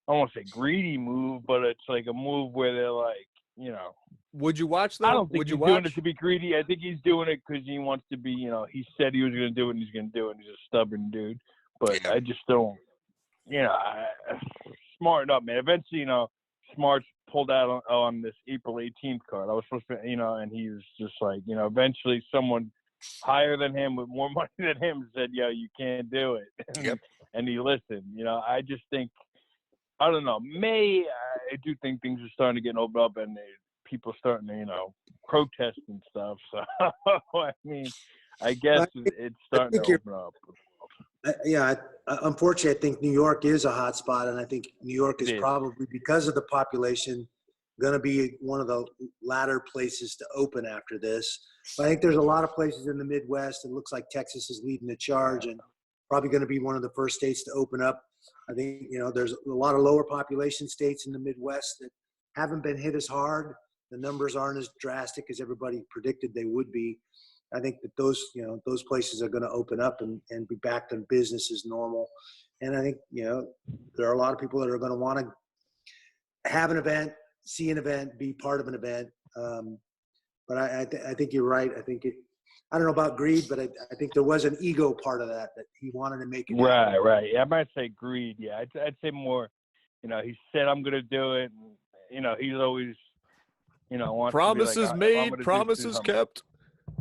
I don't want to say greedy move, but it's like a move where they're like, you know. Would you watch though? I don't think Would he's you doing watch? it to be greedy. I think he's doing it because he wants to be, you know, he said he was going to do it and he's going to do it. And he's a stubborn dude. But Yeah. I just don't, you know, smarten up, man. Eventually, you know, Smart's pulled out on this April 18th card. I was supposed to, you know, and he was just like, you know, eventually someone higher than him with more money than him said, yo, you can't do it. Yep. And he listened. You know, I just think, I don't know, I do think things are starting to get opened up and people starting to, you know, protest and stuff. So, I mean, I guess it's starting to open up. Unfortunately, I think New York is a hot spot, and I think New York is It is. probably, because of the population, going to be one of the latter places to open after this. But I think there's a lot of places in the Midwest. It looks like Texas is leading the charge and probably going to be one of the first states to open up. I think, you know, there's a lot of lower population states in the Midwest that haven't been hit as hard. The numbers aren't as drastic as everybody predicted they would be. I think that those places are going to open up and be back to business as normal. And I think, you know, there are a lot of people that are going to want to have an event, see an event, be part of an event. But I think you're right. I don't know about greed, but I think there was an ego part of that he wanted to make it happen. Right. Yeah, I might say greed. Yeah, I'd say more, you know, he said, I'm going to do it. And, you know, he's always, you know, wants Promises to be like, made, promises kept.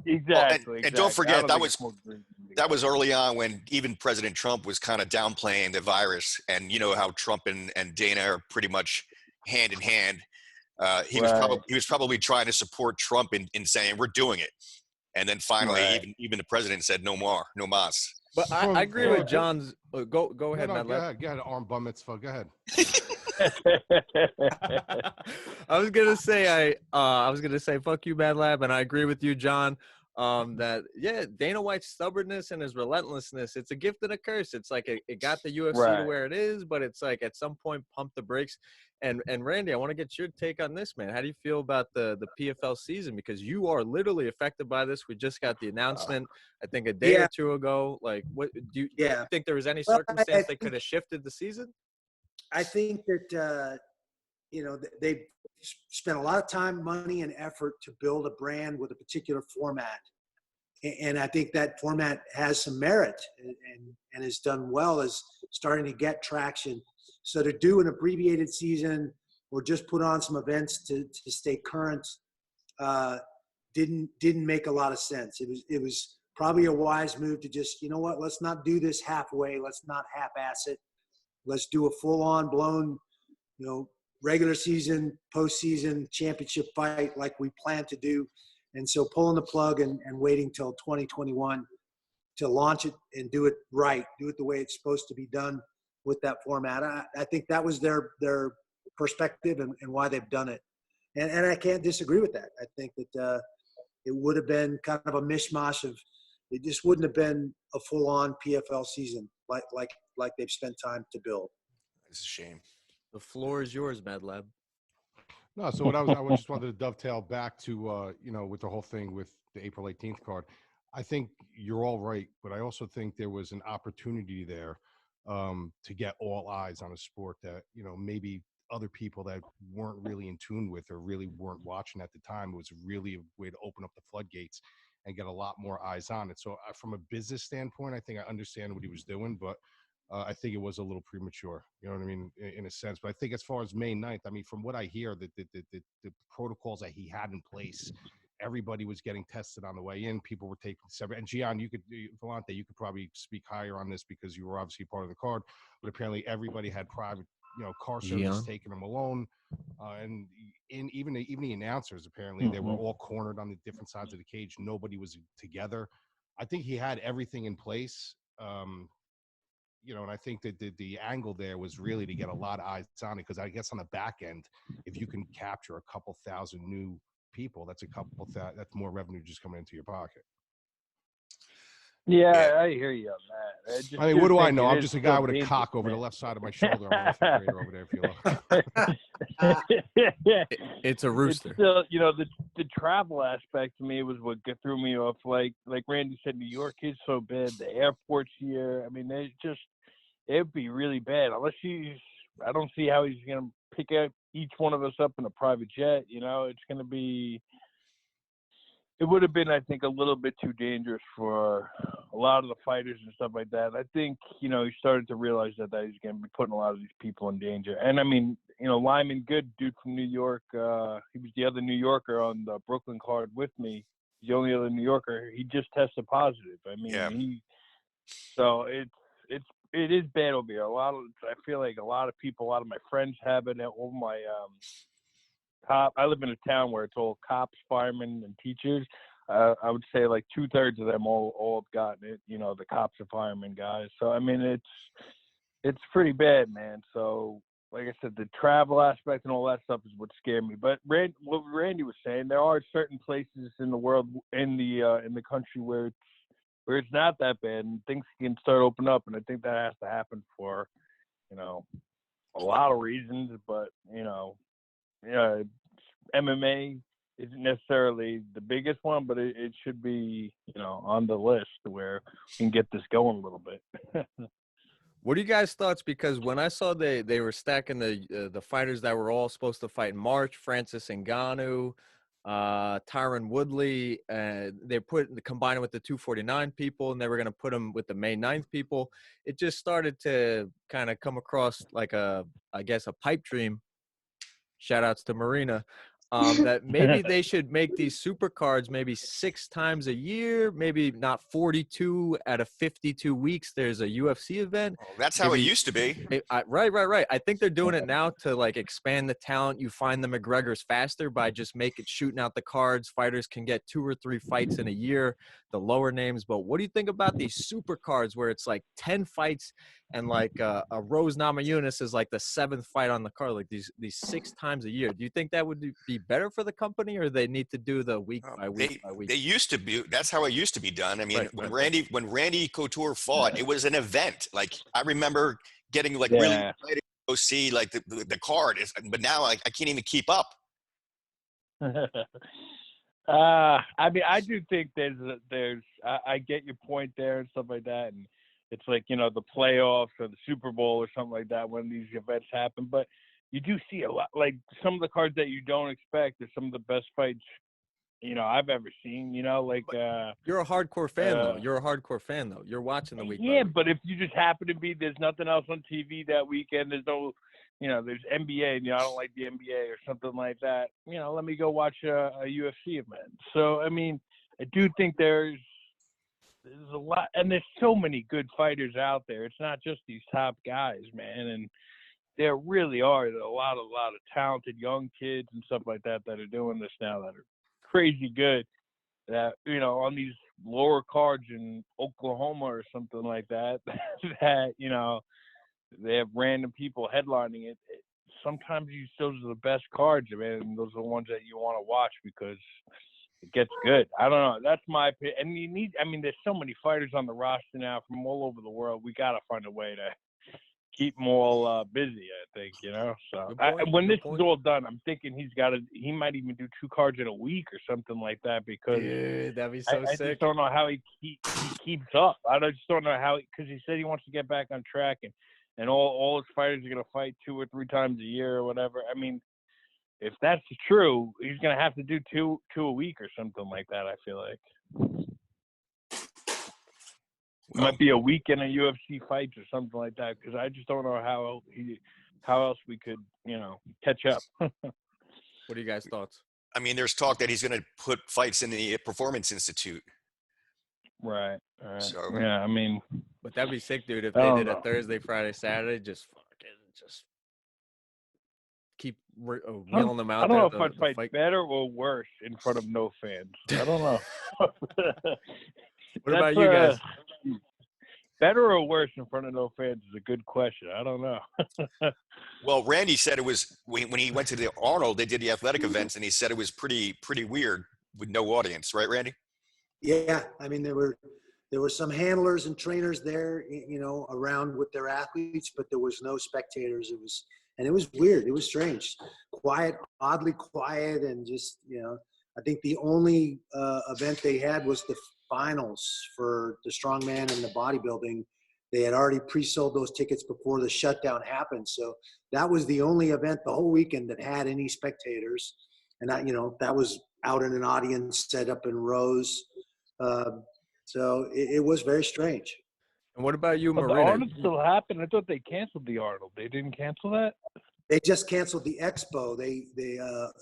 Exactly. And don't forget, I that don't was think it's more greed. that was early on when even President Trump was kind of downplaying the virus. And you know how Trump and Dana are pretty much hand in hand. He was probably trying to support Trump in saying we're doing it. And then finally, even the president said no more, no mas. But I agree with John's. Go ahead, Go Matt. ahead, arm bar mitzvah. Go ahead. I was gonna say fuck you, Mad Lab, and I agree with you, John. That Dana White's stubbornness and his relentlessness, it's a gift and a curse. It's like it got the UFC to where it is, but it's like at some point pump the brakes. And Randy, I want to get your take on this, man. How do you feel about the PFL season? Because you are literally affected by this. We just got the announcement, I think, a day or two ago. Like, what do you think there was any circumstance they could have shifted the season? I think that you know, they spent a lot of time, money, and effort to build a brand with a particular format. And I think that format has some merit and has done well, is starting to get traction. So to do an abbreviated season or just put on some events to stay current didn't make a lot of sense. It was probably a wise move to just, you know what, let's not do this halfway. Let's not half-ass it. Let's do a full-on blown, you know, regular season, postseason, championship fight like we plan to do. And so pulling the plug and waiting till 2021 to launch it and do it right, do it the way it's supposed to be done with that format. I think that was their perspective and why they've done it. And I can't disagree with that. I think that it would have been kind of a mishmash of, it just wouldn't have been a full-on PFL season like they've spent time to build. It's a shame. The floor is yours, Mad Lab. No, so I just wanted to dovetail back to, you know, with the whole thing with the April 18th card. I think you're all right, but I also think there was an opportunity there to get all eyes on a sport that, you know, maybe other people that weren't really in tune with or really weren't watching at the time. It was really a way to open up the floodgates and get a lot more eyes on it. So from a business standpoint, I think I understand what he was doing, but I think it was a little premature, you know what I mean, in a sense. But I think as far as May 9th, I mean, from what I hear, the protocols that he had in place, everybody was getting tested on the way in. People were taking separate. And Gian, Villante, you could probably speak higher on this because you were obviously part of the card. But apparently everybody had private, you know, car service taking them alone. And even the announcers, apparently, they were all cornered on the different sides of the cage. Nobody was together. I think he had everything in place. You know, and I think that the angle there was really to get a lot of eyes on it, because I guess on the back end, if you can capture a couple thousand new people, that's that's more revenue just coming into your pocket. Yeah, I hear you on that. I mean, what do I know? I'm just a guy with a cock over the left side of my shoulder. I'm a fifth grader over there, if you look. It's a rooster. It's still, you know, the travel aspect to me was what threw me off. Like Randy said, New York is so bad. The airport's here. I mean, it'd be really bad unless he's I don't see how he's going to pick up each one of us up in a private jet. You know, it's going to be. It would have been, I think, a little bit too dangerous for a lot of the fighters and stuff like that. I think, you know, he started to realize that he's going to be putting a lot of these people in danger. And I mean, you know, Lyman Good, dude from New York, he was the other New Yorker on the Brooklyn card with me. He's the only other New Yorker. He just tested positive. I mean, so it is bad over here. I feel like a lot of my friends have it. All my I live in a town where it's all cops, firemen, and teachers. I would say like 2/3 of them all have gotten it. You know, the cops and firemen guys. So I mean, it's pretty bad, man. So like I said, the travel aspect and all that stuff is what scared me. But what Randy was saying, there are certain places in the world, in the country where it's not that bad and things can start opening up. And I think that has to happen for, you know, a lot of reasons. But you know. MMA isn't necessarily the biggest one, but it should be, you know, on the list where we can get this going a little bit. What are you guys' thoughts? Because when I saw they were stacking the fighters that were all supposed to fight in March, Francis Ngannou, Tyron Woodley, they combined with the 249 people, and they were going to put them with the May 9th people. It just started to kind of come across like I guess a pipe dream. Shout outs to Marina. That maybe they should make these super cards maybe 6 times a year, maybe not 42 out of 52 weeks. There's a UFC event. Oh, that's how it used to be. Right. I think they're doing it now to like expand the talent. You find the McGregors faster by just shooting out the cards. Fighters can get 2 or 3 fights in a year, the lower names. But what do you think about these super cards where it's like 10 fights and like a Rose Namajunas is like the 7th fight on the card, like these 6 times a year? Do you think that would be better for the company, or they need to do the week by week by week? They used to be. That's how it used to be done. I mean, Right. when Randy Couture fought, it was an event. Like I remember getting like really excited to go see like the card. But now I can't even keep up. I mean, I do think there's I get your point there and stuff like that, and it's like, you know, the playoffs or the Super Bowl or something like that when these events happen. But you do see a lot, like some of the cards that you don't expect are some of the best fights, you know, I've ever seen. You know, like you're a hardcore fan though. You're watching the week. Yeah, but if you just happen to be, there's nothing else on TV that weekend. There's no, you know, there's NBA. You know, I don't like the NBA or something like that. You know, let me go watch a UFC event. So I mean, I do think there's a lot, and there's so many good fighters out there. It's not just these top guys, man. And there really are a lot of talented young kids and stuff like that are doing this now that are crazy good. That, you know, on these lower cards in Oklahoma or something like that, that, you know, they have random people headlining it. Sometimes those are the best cards, man. And those are the ones that you want to watch because it gets good. I don't know. That's my opinion. And I mean, there's so many fighters on the roster now from all over the world. We got to find a way to keep them all busy, I think, you know. So when this is all done, I'm thinking he might even do 2 cards in a week or something like that, because dude, that'd be so sick. I just don't know how he keeps up. I just don't know how, because he said he wants to get back on track, and all his fighters are going to fight 2 or 3 times a year or whatever. I mean, if that's true, he's going to have to do two a week or something like that, I feel like. It might be a week in a UFC fight or something like that, because I just don't know how else we could, you know, catch up. What are you guys' thoughts? I mean, there's talk that he's going to put fights in the Performance Institute. Right. So yeah, I mean, but that'd be sick, dude. If they did a Thursday, Friday, Saturday, just keep wheeling them out. I don't know if I'd fight better or worse in front of no fans. I don't know. What about you guys? Better or worse in front of no fans is a good question. I don't know. Well, Randy said it was when he went to the Arnold, they did the athletic events, and he said it was pretty weird with no audience, right, Randy? Yeah, I mean there were some handlers and trainers there, you know, around with their athletes, but there was no spectators. It was weird. It was strange, quiet, oddly quiet, and just, you know, I think the only event they had was the finals for the strongman and the bodybuilding, They had already pre-sold those tickets before the shutdown happened. So that was the only event the whole weekend that had any spectators. And that, that was out in an audience set up in rows. So it was very strange. And what about you, But the Marina? Arnold still happened. I thought they canceled the Arnold. They didn't cancel that? They just canceled the expo.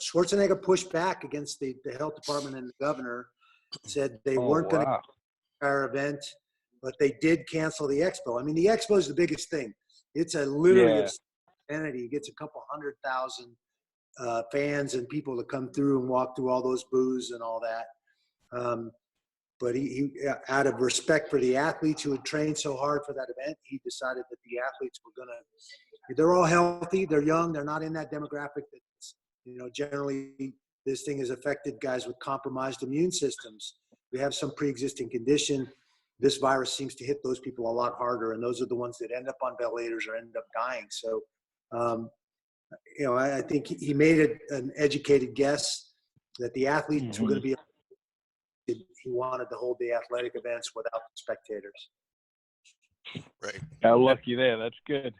Schwarzenegger pushed back against the health department and the governor, said they weren't going to our event, but they did cancel the expo. I mean, the expo is the biggest thing. It's literally a entity. It gets a couple 100,000 fans and people to come through and walk through all those booths and all that. But he, out of respect for the athletes who had trained so hard for that event, he decided that the athletes were going to, they're all healthy, they're young, they're not in that demographic that's, generally this thing has affected guys with compromised immune systems. We have some pre-existing condition. This virus seems to hit those people a lot harder, and those are the ones that end up on ventilators or end up dying. So, I think he made an educated guess that the athletes were going to be. He wanted to hold the athletic events without the spectators. Right. Got lucky there. That's good.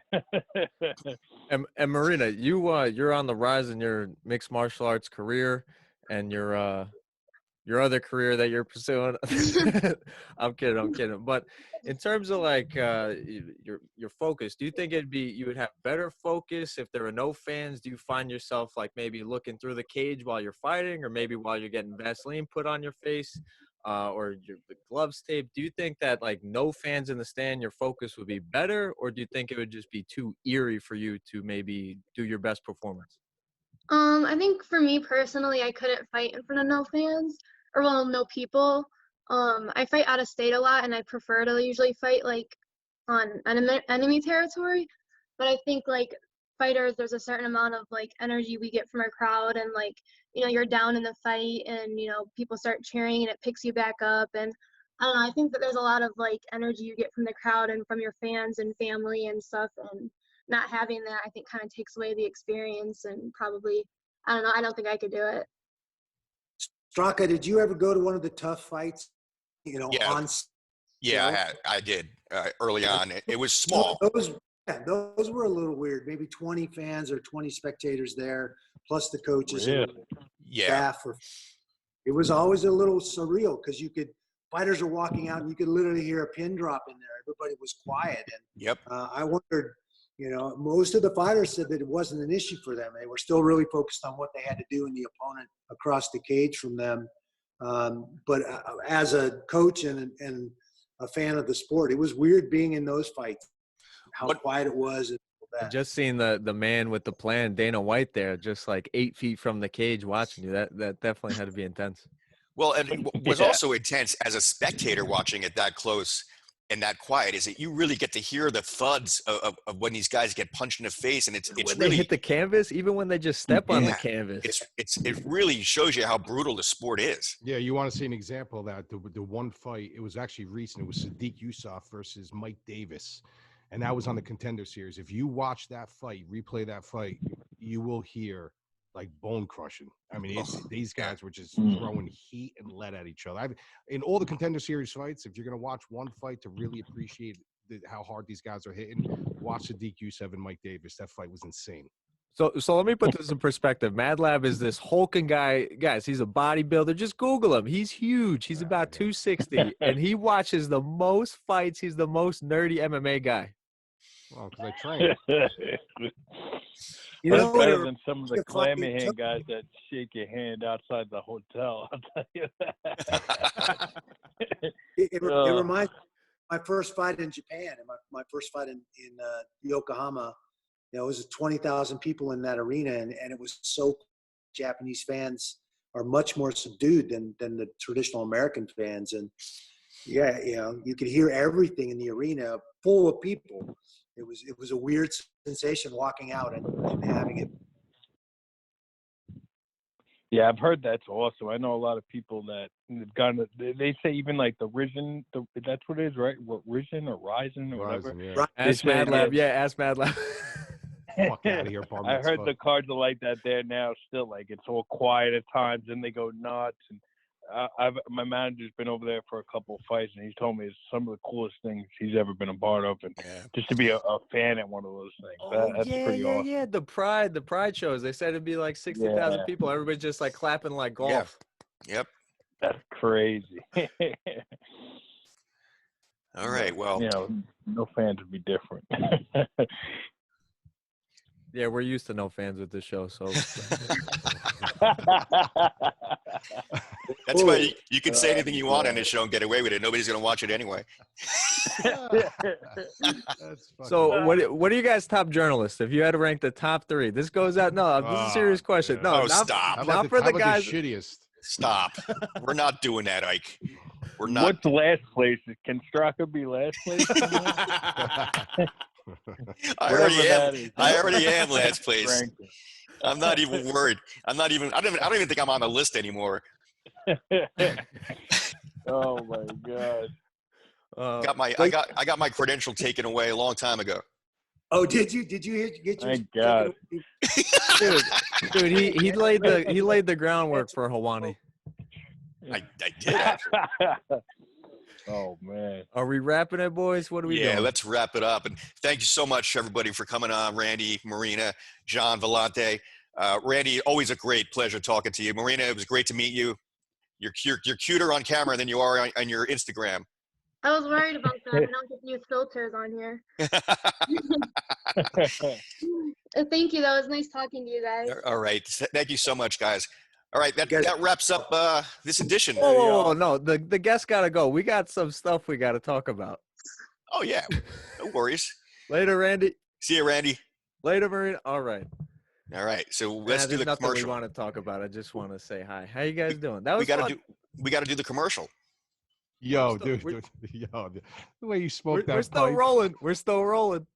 And Marina, you're on the rise in your mixed martial arts career and your other career that you're pursuing. I'm kidding. But in terms of like your focus, do you think you would have better focus if there were no fans? Do you find yourself like maybe looking through the cage while you're fighting, or maybe while you're getting Vaseline put on your face, or the gloves taped? Do you think that like no fans in the stand, your focus would be better, or do you think it would just be too eerie for you to maybe do your best performance? I think for me personally, I couldn't fight in front of no fans or no people. I fight out of state a lot, and I prefer to usually fight like on enemy territory. But I think like fighters, there's a certain amount of like energy we get from our crowd, and like you're down in the fight, and people start cheering, and it picks you back up. And I don't know, I think that there's a lot of like energy you get from the crowd and from your fans and family and stuff, and not having that, I think, kind of takes away the experience, and probably, I don't know, I don't think I could do it. Straka, did you ever go to one of the tough fights, on? Yeah, I did early on. It was small. Those were a little weird. Maybe 20 fans or 20 spectators there, plus the coaches and staff. It was always a little surreal because fighters are walking out and you could literally hear a pin drop in there. Everybody was quiet. And I wondered, most of the fighters said that it wasn't an issue for them. They were still really focused on what they had to do and the opponent across the cage from them. But as a coach and a fan of the sport, it was weird being in those fights, how quiet it was. And just seeing the man with the plan, Dana White, there, just like 8 feet from the cage watching you, that definitely had to be intense. Well, and what was also intense as a spectator watching it that close and that quiet is that you really get to hear the thuds of when these guys get punched in the face, and it's when really they hit the canvas, even when they just step on the canvas. It really shows you how brutal the sport is. Yeah, you want to see an example of that? The one fight, it was actually recent. It was Sadiq Yusuff versus Mike Davis, and that was on the Contender Series. If you watch that fight, replay that fight, you will hear like bone crushing. I mean, these guys were just throwing heat and lead at each other. In all the Contender Series fights, if you're going to watch one fight to really appreciate how hard these guys are hitting, watch Sadiq Yusuff and Mike Davis. That fight was insane. So let me put this in perspective. Mad Lab is this hulking guy. Guys, he's a bodybuilder. Just Google him. He's huge. He's about 260, and he watches the most fights. He's the most nerdy MMA guy. Well, because I train. That's better than some of the clammy hand guys that shake your hand outside the hotel. I'll tell you that. It reminds me of my first fight in Japan, and my first fight in Yokohama. It was 20,000 people in that arena, and it was so Japanese fans are much more subdued than the traditional American fans. And you could hear everything in the arena full of people. It was a weird sensation walking out and having it. Yeah, I've heard that's awesome. I know a lot of people that have gone. They say even like the Risen, that's what it is, right? What Risen or Ryzen or whatever. Yeah. Ask Mad Lab. Yeah, ask Mad Lab. Fuck out of here, bar I heard mitzvah. the cards are like that there now. Still, like it's all quiet at times, and they go nuts. And my manager's been over there for a couple of fights, and he's told me it's some of the coolest things he's ever been a part of, and just to be a fan at one of those things. That's pretty awesome. Yeah. The Pride shows. They said it'd be like 60,000 people. Everybody's just like clapping like golf. Yeah. Yep. That's crazy. All right. Well, no fans would be different. Yeah, we're used to no fans with this show, so. That's why you can say anything you want on this show and get away with it. Nobody's going to watch it anyway. So what are you guys' top journalists? If you had to rank the top 3, this goes out. No, this is a serious question. Yeah. No, stop. Not for the guys. The shittiest. Stop. We're not doing that, Ike. We're not. What's last place? Can Straka be last place? I already am last place. I'm not even worried. I don't even think I'm on the list anymore. Oh my God. I got my credential taken away a long time ago. Oh, did you get your? Thank God. Dude, he laid the groundwork for Hawani. I did actually. Oh man. Are we wrapping it, boys? What are we doing? Yeah, let's wrap it up. And thank you so much, everybody, for coming on. Randy, Marina, Gian Villante. Randy, always a great pleasure talking to you. Marina, it was great to meet you. You're cuter on camera than you are on your Instagram. I was worried about that. I don't get to use filters on here. Thank you. That was nice talking to you guys. All right. Thank you so much, guys. All right, that wraps up this edition. Whoa, no, the guests got to go. We got some stuff we got to talk about. Oh, yeah. No worries. Later, Randy. See you, Randy. Later, Marina. All right. All right, so let's do the nothing commercial. We want to talk about. I just want to say hi. How you guys doing? That was fun. We got to do the commercial. Yo, dude, yo, the way you spoke that. We're still rolling. We're still rolling.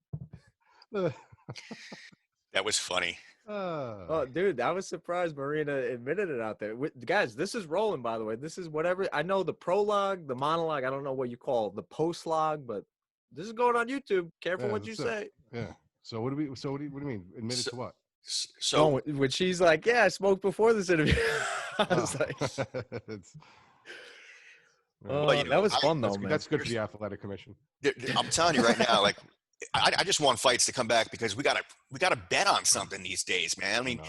That was funny. Oh, dude, I was surprised Marina admitted it out there. Guys, this is rolling, by the way. This is whatever. I know the prologue, the monologue. I don't know what you call the post-log, but this is going on YouTube. Careful what you say. Yeah. So what do you mean? Admitted to what? So when she's like, yeah, I smoked before this interview. I was like, that was fun though, man. That's good for the athletic commission. I'm telling you right now, like, I just want fights to come back because we gotta bet on something these days, man. I mean,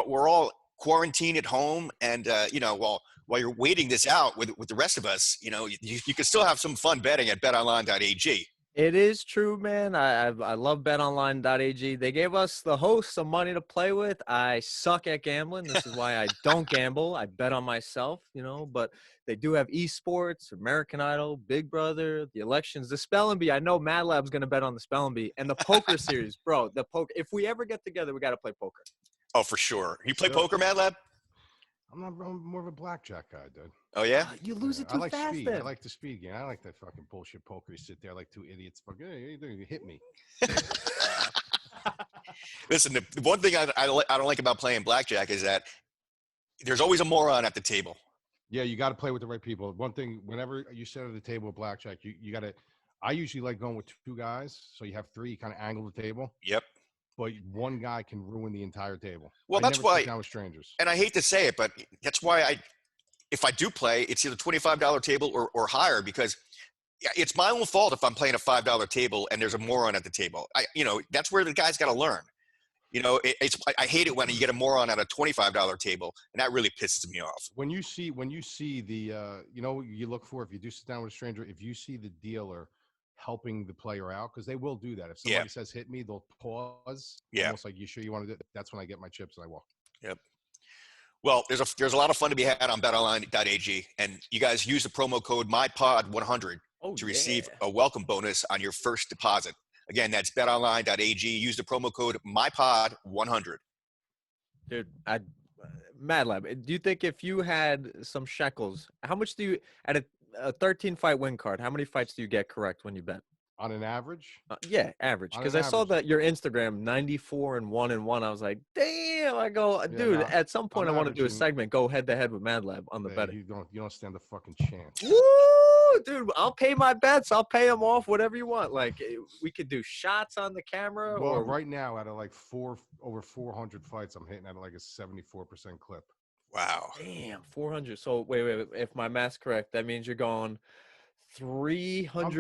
we're all quarantined at home, and while you're waiting this out with the rest of us, you can still have some fun betting at BetOnline.ag. It is true, man. I love BetOnline.ag. They gave us, the hosts, some money to play with. I suck at gambling. This is why I don't gamble. I bet on myself, but they do have esports, American Idol, Big Brother, the elections, the Spelling Bee. I know Mad Lab's going to bet on the Spelling Bee. And the poker series, bro. The poker. If we ever get together, we got to play poker. Oh, for sure. You play poker, Mad Lab? I'm more of a blackjack guy, dude. Oh, yeah? You lose it too fast, speed. then. I like the speed game. I like that fucking bullshit poker. You sit there like two idiots. Fucking, hey, what are you doing? You hit me. Listen, the one thing I don't like about playing blackjack is that there's always a moron at the table. Yeah, you got to play with the right people. One thing, whenever you sit at the table with blackjack, you got to – I usually like going with 2 guys. So you have 3, you kind of angle the table. Yep. But one guy can ruin the entire table. Well, I that's never why sit down with strangers. And I hate to say it, but that's why if I do play, it's either $25 table or higher, because it's my own fault if I'm playing a $5 table and there's a moron at the table. That's where the guy's got to learn. I hate it when you get a moron at a $25 table, and that really pisses me off. When you see the you look for, if you do sit down with a stranger, if you see the dealer helping the player out, because they will do that. If somebody says hit me, they'll pause. Yeah. Almost like, you sure you want to do it? That's when I get my chips and I walk. Yep. Well, there's a lot of fun to be had on BetOnline.ag, and you guys use the promo code MyPod100 to receive a welcome bonus on your first deposit. Again, that's BetOnline.ag. Use the promo code MyPod100. Dude, Mad Lab, do you think if you had some shekels, how much do you, at a 13-fight win card, how many fights do you get correct when you bet? On an average? Yeah, average. Because I saw that your Instagram, 94-1-1. I was like, damn. I go, dude, at some point I want to do a segment, go head-to-head with Mad Lab on the betting. You don't stand a fucking chance. Woo! Dude, I'll pay my bets. I'll pay them off, whatever you want. Like, we could do shots on the camera. Well, right now, out of like over 400 fights, I'm hitting at like a 74% clip. Wow. Damn, 400. So wait. If my math's correct, that means you're going I'm doing about, I'm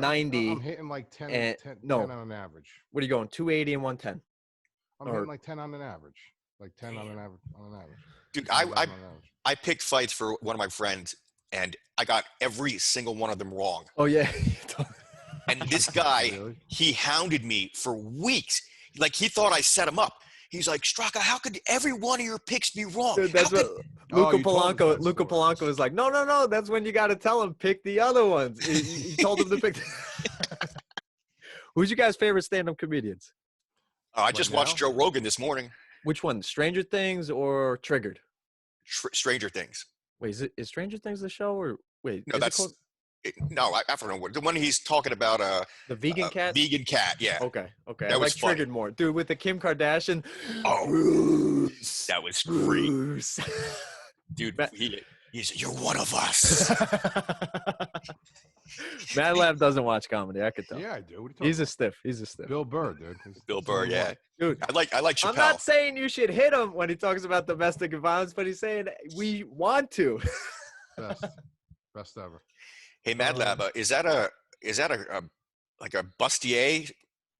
390 hitting like 10, and 10 no. on an average. What are you going? 280 and 110. I'm Or- hitting like 10 on an average. Like 10 on an average. Dude, 10 on an average. I picked fights for one of my friends, and I got every single one of them wrong. Oh yeah. And this guy, Really? he hounded me for weeks. Like, he thought I set him up. He's like, Straka, how could every one of your picks be wrong? Dude, that's How what could-" Luca you told us Polanco. that Luca story. Polanco was like, no. That's when you got to tell him pick the other ones. He told him to pick. Who's your guys' favorite stand-up comedians? I just Right watched now? Joe Rogan this morning. Which one? Stranger Things or Triggered? Stranger Things. Wait, is Stranger Things the show or wait? No, is it called no, I don't know what the one he's talking about. the Vegan Cat? Vegan Cat. Yeah. Okay. That I was like funny. Triggered more, dude. With the Kim Kardashian. Oh, Bruce. that was great, Bruce. dude. Matt- He's you're one of us. Mad Lab doesn't watch comedy. I could tell. Yeah, I do. What are you talking He's a about? stiff. He's a stiff. Bill Burr, dude. Bill Burr. Yeah, Dude, I like Chappelle. I'm not saying you should hit him when he talks about domestic violence, but he's saying we want to. Best ever. Hey, Mad Lab, is that a like a bustier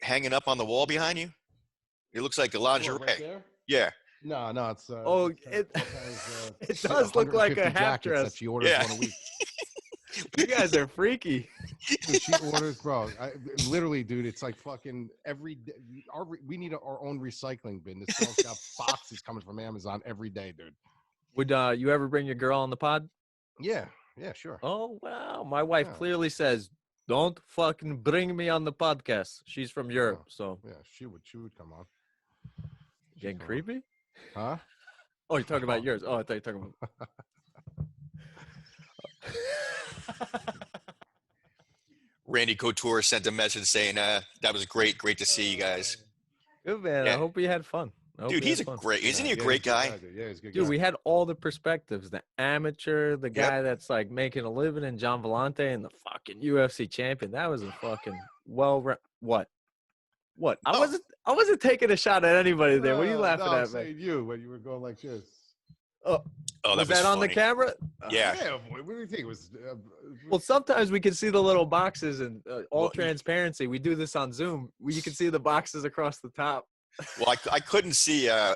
hanging up on the wall behind you? It looks like a lingerie. Right there? Yeah. No, it's. Oh, it it does look like a half dress. That she orders Yeah. one a week. You guys are freaky. Dude, she orders, bro. Literally, dude, it's like fucking every day. We need our own recycling bin. This girl's got boxes coming from Amazon every day, dude. Would you ever bring your girl on the pod? Yeah, sure. Oh wow, my wife Yeah. clearly says, "Don't fucking bring me on the podcast." She's from Europe, so Yeah, she would come on. getting come on. creepy. Huh? Oh, you're talking about yours. Oh, I thought you were talking about. Randy Couture sent a message saying, "That was great to see you guys." Good man. Yeah. I hope you had fun. Dude, he's isn't he a great guy? Yeah, he's a good Dude, guy. we had all the perspectives: the amateur, the guy that's like making a living, and Gian Villante, and the fucking UFC champion. That was a fucking what? What? I wasn't taking a shot at anybody there. What are you laughing I'm at, man? saying you when you were going like this. Oh, Oh, was that on the funny. camera? Yeah. Boy, what do you think it was? Well, sometimes we can see the little boxes and all Well, transparency. We do this on Zoom. You can see the boxes across the top. Well, I couldn't see. I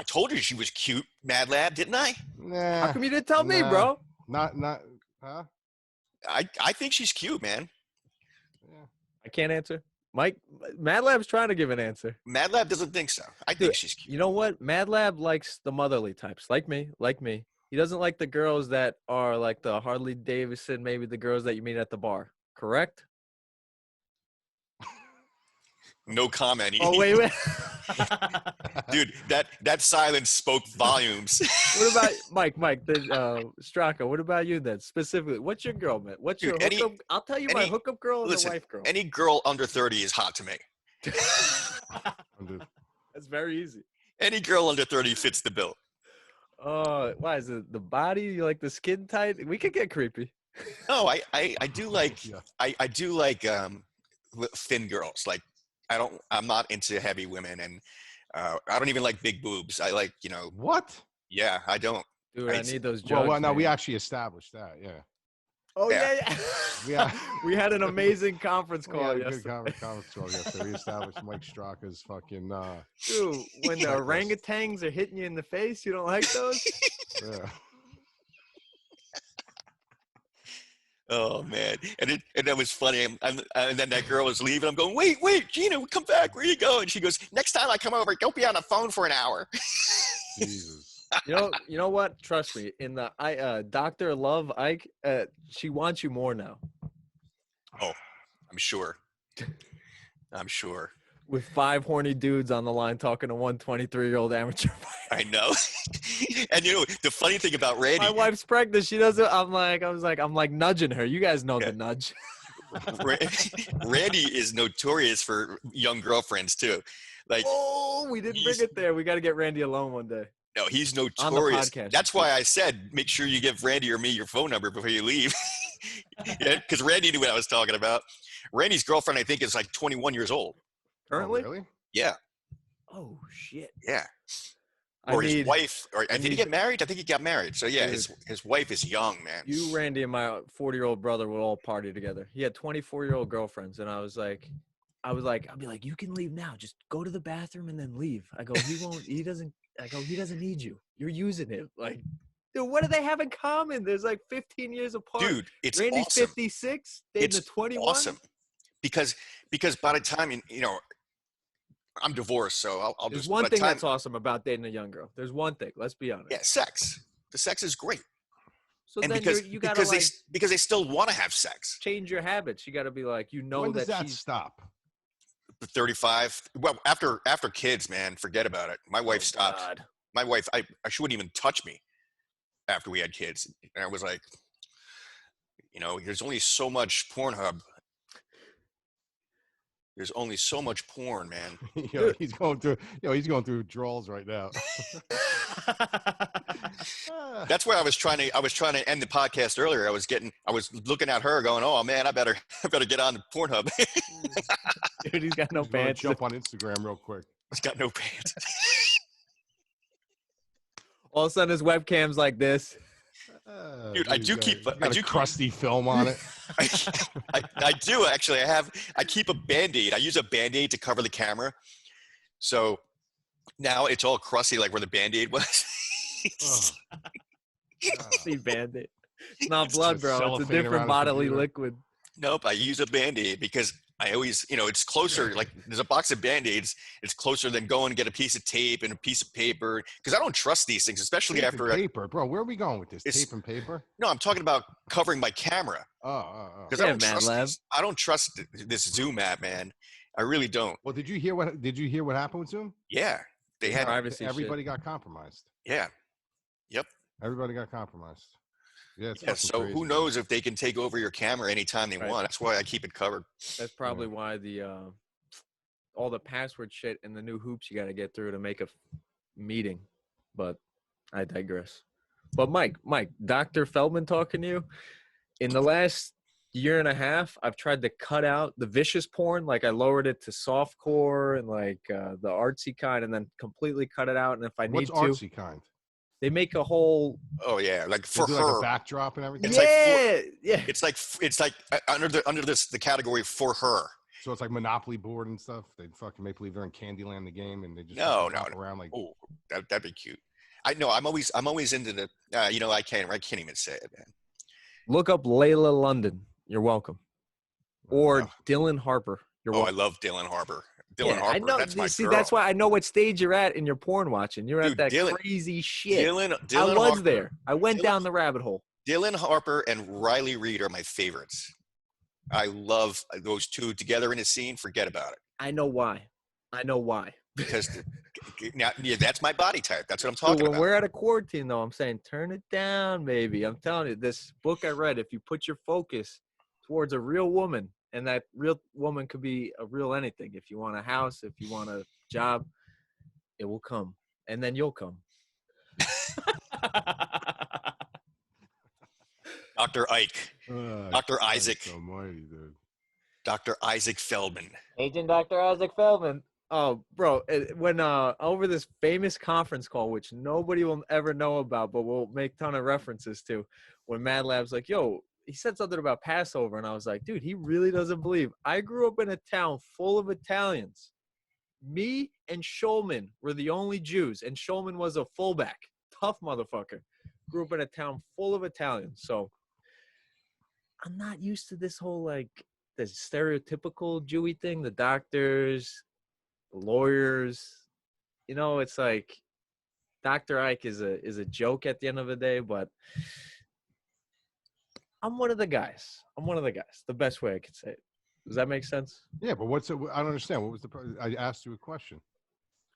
told you she was cute, Mad Lab, didn't I? Nah, How come you didn't tell me, nah. bro? not, huh? I think she's cute, man. Yeah. I can't answer. Mike, Mad Lab's trying to give an answer. Mad Lab doesn't think so. I think she's cute. You know what? Mad Lab likes the motherly types, like me. He doesn't like the girls that are like the Harley Davidson, maybe the girls that you meet at the bar. Correct? No comment. Oh, wait. Dude, that silence spoke volumes. What about Mike, Straka? What about you then? Specifically, what's your girl, man? What's your Dude, hookup? I'll tell you my hookup girl and listen, the wife girl. Any girl under 30 is hot to me. That's very easy. Any girl under 30 fits the bill. Why is it the body? You like the skin tight? We could get creepy. No, I do like Yeah. I do like thin girls. Like I'm not into heavy women, and I don't even like big boobs. I like, What? yeah, I don't. Dude, I need those Well, jugs. no, we man. actually established that. Yeah. Oh Yeah. yeah. Yeah. We had an amazing conference We call had a good yesterday. conference call yesterday. We established Mike Straka's fucking. Dude, when the orangutans are hitting you in the face, you don't like those? Yeah. Oh man, and that was funny. And then that girl was leaving. I'm going, wait, Gina, come back. Where you go? And she goes, next time I come over, don't be on the phone for an hour. Jesus. You know what? Trust me. In the Dr. Love Ike, she wants you more now. Oh, I'm sure. I'm sure. With 5 horny dudes on the line talking to one 23-year-old amateur fighter. I know. And the funny thing about Randy, My wife's pregnant. She doesn't. I'm like nudging her. You guys know the nudge. Randy is notorious for young girlfriends too. Like, Oh, we didn't bring it there. We got to get Randy alone one day. no, he's notorious. podcast. That's why I said make sure you give Randy or me your phone number before you leave. Because Randy knew what I was talking about. Randy's girlfriend, I think, is like 21 years old. Currently? Oh, really? Yeah, Oh shit. yeah. Or his wife, or did he need- get married? I think he got married. So yeah, Dude. his wife is young, man. You, Randy, and my 40-year-old brother would all party together. He had 24-year-old girlfriends, and I'd be like, you can leave now. Just go to the bathroom and then leave. I go, he doesn't need you. You're using him. Like, dude, what do they have in common? There's like 15 years apart. Dude, it's Randy's awesome. 56, dating a 21. Awesome. Because by the time, I'm divorced, so I'll There's just. one by the thing time, that's awesome about dating a young girl. There's one thing. Let's be honest. Yeah, sex. The sex is great. So And then you gotta because they still want to have sex. change your habits. You gotta be like, When does that she's stop? 35. Well, after kids, man, forget about it. My wife stopped. God. My wife, she wouldn't even touch me after we had kids. And I was like, there's only so much Pornhub. There's only so much porn, man. He's going through withdrawals right now. That's where I was trying to end the podcast earlier. I was looking at her going, oh man, I better get on Pornhub. Dude, he's got no He's gonna pants. jump on Instagram real quick. He's got no pants. All of a sudden his webcam's like this. Dude, I do keep crusty film on it. I do actually. I keep a Band-Aid. I use a Band-Aid to cover the camera. So now it's all crusty like where the Band-Aid was. See Band-Aid. It's not blood, bro. It's a cellophane different around the bodily computer. liquid. Nope, I use a Band-Aid because I always, it's closer. Like there's a box of Band-Aids. It's closer than going and get a piece of tape and a piece of paper because I don't trust these things, especially Tape after and paper, bro. Where are we going with this? It's- Tape and paper? No, I'm talking about covering my camera Oh. because Yeah, I don't Mad trust Lab. I don't trust this Zoom app, man. I really don't. Well, did you hear what happened with Zoom? Yeah, they had. Privacy Everybody got compromised. Yeah, yep. Everybody got compromised. Yeah, it's Yeah, fucking so crazy, who man. knows if they can take over your camera anytime they Right. want. That's why I keep it covered. That's probably why all the password shit and the new hoops you got to get through to make a meeting. But I digress. But Mike, Dr. Feldman talking to you. In the last year and a half, I've tried to cut out the vicious porn. Like I lowered it to softcore and like the artsy kind, and then completely cut it out. And if I What's need to, artsy kind? they make a whole Oh yeah, like for They do her. like a backdrop and everything. It's like yeah. It's like under the category for her. So it's like Monopoly board and stuff. They fucking make believe they're in Candyland the game, and they just No, fucking hop around like. Oh, that'd be cute. I know. I'm always into the. I can't even say it, man. Look up Layla London. You're welcome. Or Oh. Dylan Harper. You're Oh, I welcome. love Dylan Harper. Dylan Yeah, I Harper. know. That's my See, girl. that's why I know what stage you're at in your porn watching. You're Dude, at that Dylan- crazy shit. Dylan I was Harper, there. I went Dylan- down the rabbit hole. Dylan Harper and Riley Reid are my favorites. I love those two together in a scene. Forget about it. I know why. Because that's my body type. That's what I'm Dude, talking when about. we're at a quarantine, though, I'm saying turn it down, baby. I'm telling you, this book I read, if you put your focus towards a real woman, and that real woman could be a real anything. If you want a house, if you want a job, it will come. And then you'll come. Dr. Ike. Dr. Isaac. So mighty, dude. Dr. Isaac Feldman. Agent Dr. Isaac Feldman. Oh, bro, when over this famous conference call, which nobody will ever know about, but we'll make ton of references to, when Mad Lab's like, yo, he said something about Passover, and I was like, dude, he really doesn't believe. I grew up in a town full of Italians. Me and Shulman were the only Jews, and Shulman was a fullback. Tough motherfucker. Grew up in a town full of Italians, so I'm not used to this whole, like, the stereotypical Jewy thing, the doctors, the lawyers. You know, it's like Dr. Ike is a joke at the end of the day, but I'm one of the guys. The best way I could say it. Does that make sense? Yeah, but I don't understand. What was I asked you a question.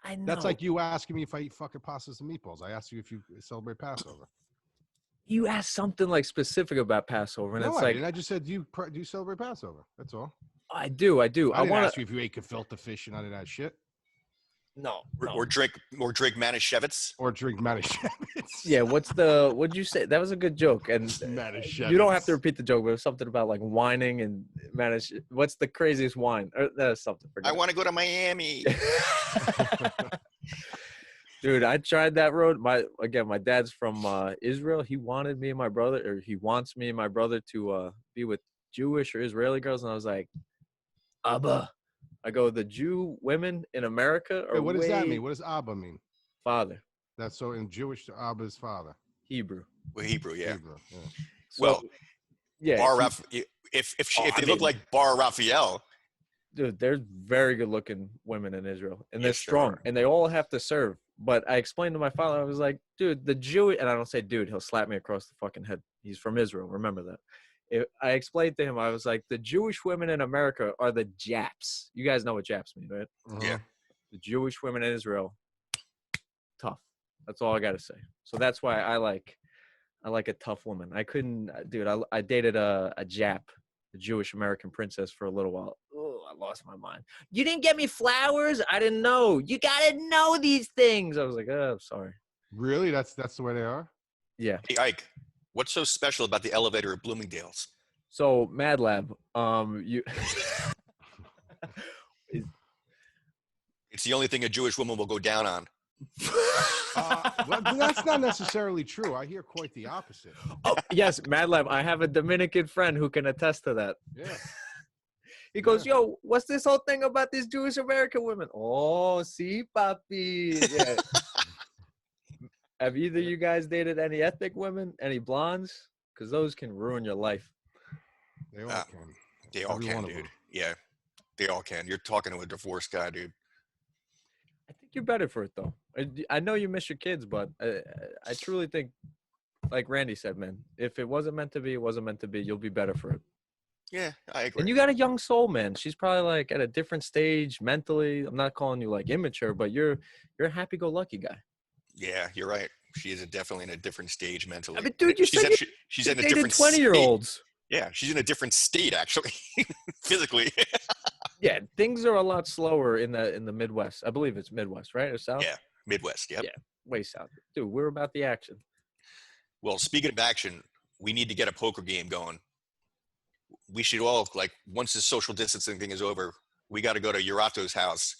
I know. That's like you asking me if I eat fucking pastas and meatballs. I asked you if you celebrate Passover. You asked something like specific about Passover, and No, it's I like, didn't. I just said, do you celebrate Passover? That's all. I do. I didn't want ask you if you ate gefilte fish and none of that shit. No. Or drink Manischewitz. Or drink Manischewitz. Yeah, what'd you say? That was a good joke. And Manischewitz. you don't have to repeat the joke, but it was something about like whining and manage. What's the craziest wine? Or that's something. I want to go to Miami. Dude, I tried that road. My dad's from Israel. He wanted me and my brother, or he wants me and my brother to be with Jewish or Israeli girls, and I was like, Abba. I go, the Jew women in America are Wait, what does that way mean? What does Abba mean? father, That's so in Jewish, Abba is father. Hebrew. Well, Hebrew, yeah. Hebrew, yeah. So, Well, yeah, Bar if they look like Bar Raphael, dude, there's very good looking women in Israel, and they're Yes, there strong, are. and they all have to serve. But I explained to my father, I was like, dude, the Jew, and I don't say dude, he'll slap me across the fucking head. He's from Israel, remember that. I explained to him, I was like, the Jewish women in America are the Japs. You guys know what Japs mean, right? Yeah. The Jewish women in Israel, tough. That's all I got to say. So that's why I like a tough woman. I couldn't, dude. I dated a Jap, a Jewish American princess for a little while. Oh, I lost my mind. You didn't get me flowers. I didn't know. You gotta know these things. I was like, oh, I'm sorry. Really? That's the way they are? Yeah. Hey, Ike, what's so special about the elevator at Bloomingdale's? So Mad Lab, you. It's the only thing a Jewish woman will go down on. Well, that's not necessarily true. I hear quite the opposite. Oh, yes, Mad Lab. I have a Dominican friend who can attest to that. Yeah. He goes, yo, what's this whole thing about these Jewish American women? Oh, see, papi. Yeah. Have either of you guys dated any ethnic women, any blondes? Because those can ruin your life. They all can. They all Every can, one of dude. them. Yeah, they all can. You're talking to a divorced guy, dude. I think you're better for it, though. I know you miss your kids, but I truly think, like Randy said, man, if it wasn't meant to be, it wasn't meant to be. You'll be better for it. Yeah, I agree. And you got a young soul, man. She's probably like at a different stage mentally. I'm not calling you like immature, but you're a happy-go-lucky guy. Yeah, you're right. She is definitely in a different stage mentally. I mean, dude, you she's said she's in a dated different 20-year-olds. Yeah, she's in a different state actually, physically. Yeah, things are a lot slower in the Midwest. I believe it's Midwest, right? Or South? Yeah, Midwest. Yep. Yeah, way south. Dude, we're about the action. Well, speaking of action, we need to get a poker game going. We should all, like, once this social distancing thing is over, we got to go to Urato's house.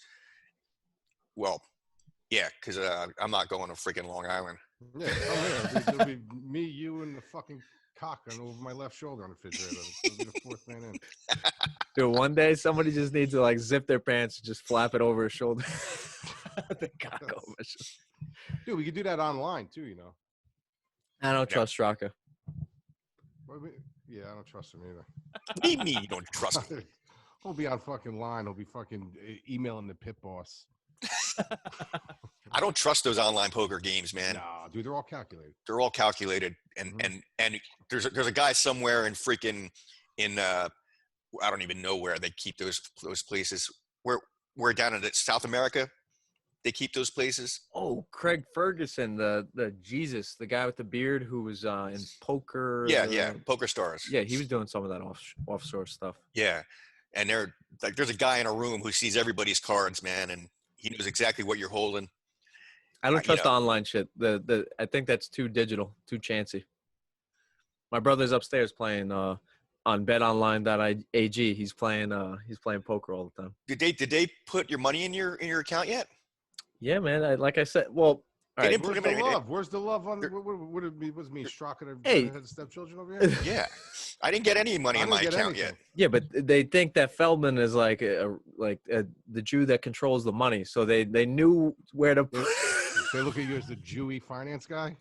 Well, yeah, because I'm not going to freaking Long Island. Yeah, come here. There'll be me, you, and the fucking cock on over my left shoulder on the refrigerator. It'll be the fourth man in. Dude, one day somebody just needs to like zip their pants and just flap it over his shoulder. The cock over his shoulder. Dude, we could do that online too, you know. I don't trust Straka. Yeah, I don't trust him either. What do you mean you don't trust me? He'll be on fucking line. He'll be fucking emailing the pit boss. I don't trust those online poker games, man. Nah, dude, they're all calculated. They're all calculated, and there's a guy somewhere in freaking I don't even know where they keep those places. Where down in South America, they keep those places. Oh, Craig Ferguson, the Jesus, the guy with the beard who was in poker. Yeah, Poker Stars. Yeah, he was doing some of that offshore stuff. Yeah, and there's a guy in a room who sees everybody's cards, man, and he knows exactly what you're holding. I don't trust the online shit. I think that's too digital, too chancy. My brother's upstairs playing on BetOnline.ag. He's playing poker all the time. Did they put your money in your account yet? Yeah, man. Like I said, well, all right. Where's the love? Where's the love on? What was me? Straka had stepchildren over here? Yeah, I didn't get any money in my account yet. Yeah, but they think that Feldman is like the Jew that controls the money, so they knew where to. They look at you as the Jewy finance guy.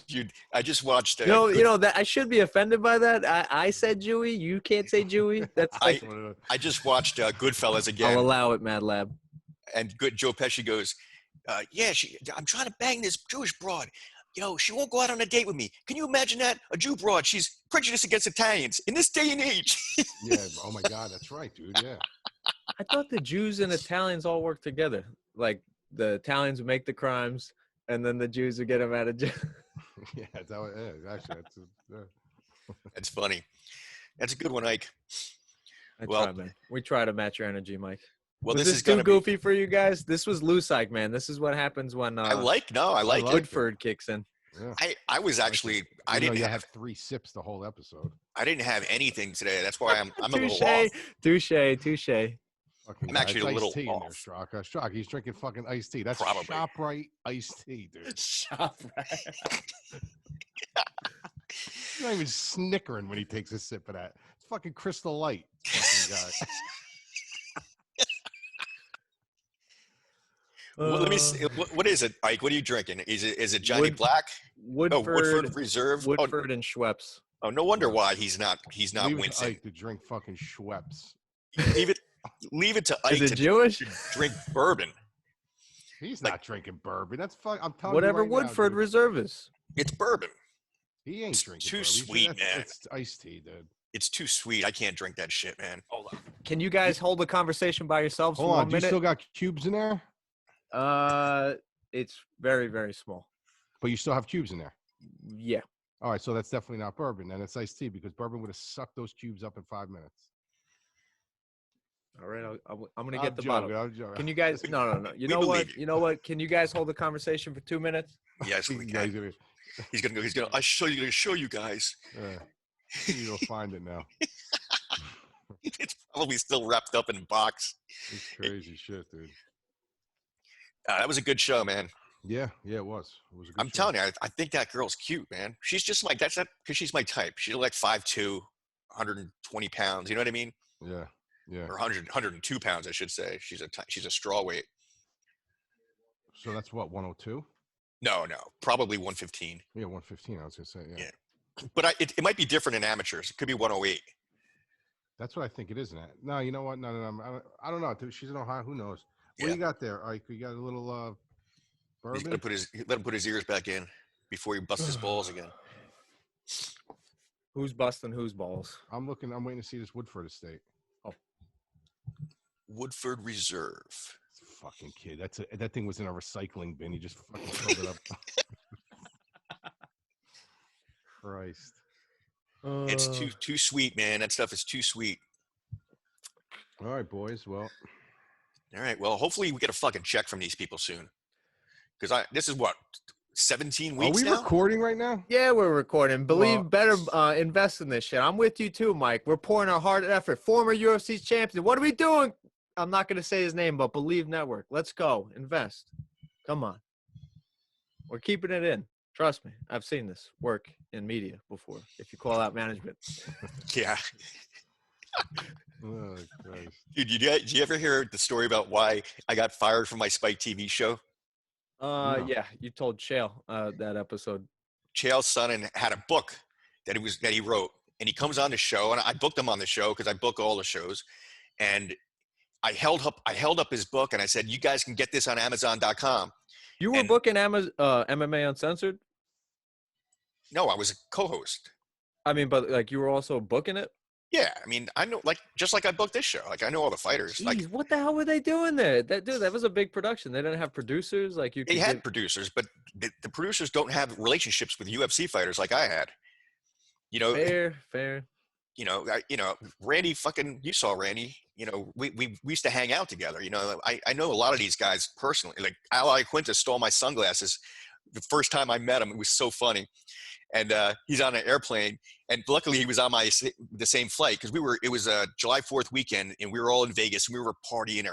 Dude, I just watched. You know that I should be offended by that. I said Jewy. You can't say Jewy. That's like, I just watched Goodfellas again. I'll allow it, Mad Lab. And Joe Pesci goes, "Yeah, I'm trying to bang this Jewish broad. You know, she won't go out on a date with me. Can you imagine that? A Jew broad. She's prejudiced against Italians in this day and age." Yeah. Oh my God, that's right, dude. Yeah. I thought the Jews and Italians all work together. Like the Italians would make the crimes, and then the Jews would get them out of jail. Yeah, that's how it is. Actually, That's funny. That's a good one, Ike. Try, man. We try to match your energy, Mike. Well, was this is is too goofy for you guys? This was loose, Ike, man. This is what happens when I like it. Woodford kicks in. Yeah. I was actually I didn't have 3 sips the whole episode. I didn't have anything today. That's why I'm a little Touche. off. Touche. Oh Fucking I'm guy. actually It's a little iced tea in there, off. Straka. Straka, he's drinking fucking iced tea. That's Probably. ShopRite iced tea, dude. ShopRite. He's not even snickering when he takes a sip of that. It's fucking Crystal Light. Fucking guy. Let me see. What is it, Ike? What are you drinking? Is it Johnny Wood- Black? Woodford, Woodford Reserve. Woodford and Schweppes. Oh, no wonder why he's not Leave it to wincing. Ike to drink fucking Schweppes. Leave it to Ike Is it to Jewish? drink bourbon. He's not drinking bourbon. That's fuck. I'm telling Whatever you right Woodford now, dude. Reserve is. It's bourbon. He ain't It's drinking too bourbon. sweet, man. It's iced tea, dude. It's too sweet. I can't drink that shit, man. Hold on. Can you guys hold the conversation by yourselves Hold for on. 1 Do you minute? still got cubes in there? It's very, very small. But you still have cubes in there. Yeah. All right, so that's definitely not bourbon, and it's iced tea because bourbon would have sucked those cubes up in 5 minutes. All right. I'm gonna get the bottle. I'm joking. Can you guys? No. You know what? You know what? Can you guys hold the conversation for 2 minutes? Yes, we Yeah, can. He's gonna go. He's gonna. Gonna show you guys. You'll find it now. It's probably still wrapped up in a box. It's crazy shit, dude. That was a good show, man. Yeah, it was. It was a good I'm show. telling you, I think that girl's cute, man. She's just like that's not because she's my type. She's like 5'2", 120 pounds. You know what I mean? Yeah. Or 102 pounds, I should say. She's a straw weight. So that's what, 102? No, probably 115. Yeah, 115. I was gonna say. Yeah. But it might be different in amateurs. It could be 108. That's what I think it is. No, you know what? No. I don't know. Dude, she's in Ohio. Who knows? What Yeah. do you got there, Ike? You got a little He's bourbon? gonna let him put his ears back in before he busts his balls again. Who's busting whose balls? I'm waiting to see this Woodford estate. Oh. Woodford Reserve. Fucking kid. That thing was in a recycling bin. He just fucking filled it up. Christ. It's too sweet, man. That stuff is too sweet. All right, boys. Well. All right. Well, hopefully we get a fucking check from these people soon. Because this is what 17 weeks Are we now? recording right now? Yeah, we're recording. Better invest in this shit. I'm with you too, Mike. We're pouring our heart and effort. Former UFC champion. What are we doing? I'm not going to say his name, but Believe Network. Let's go. Invest. Come on. We're keeping it in. Trust me. I've seen this work in media before. If you call out management. Yeah. Oh, Christ. Dude, did you ever hear the story about why I got fired from my Spike TV show? No. Yeah, you told Chael that episode. Chael's son had a book that he wrote, and he comes on the show, and I booked him on the show because I book all the shows, and I held up his book, and I said, "You guys can get this on Amazon.com." You were booking MMA Uncensored? No, I was a co-host. I mean, but like you were also booking it? Yeah, I mean, I know, just like I booked this show. Like I know all the fighters. Jeez, like, what the hell were they doing there? That was a big production. They didn't have producers like you. They had producers, but the producers don't have relationships with UFC fighters like I had. You know, fair. You know, Randy you saw Randy. You know, we used to hang out together. You know, I know a lot of these guys personally. Like Al Quinta stole my sunglasses the first time I met him. It was so funny. And he's on an airplane, and luckily he was on the same flight because it was a July 4th weekend, and we were all in Vegas, and we were partying.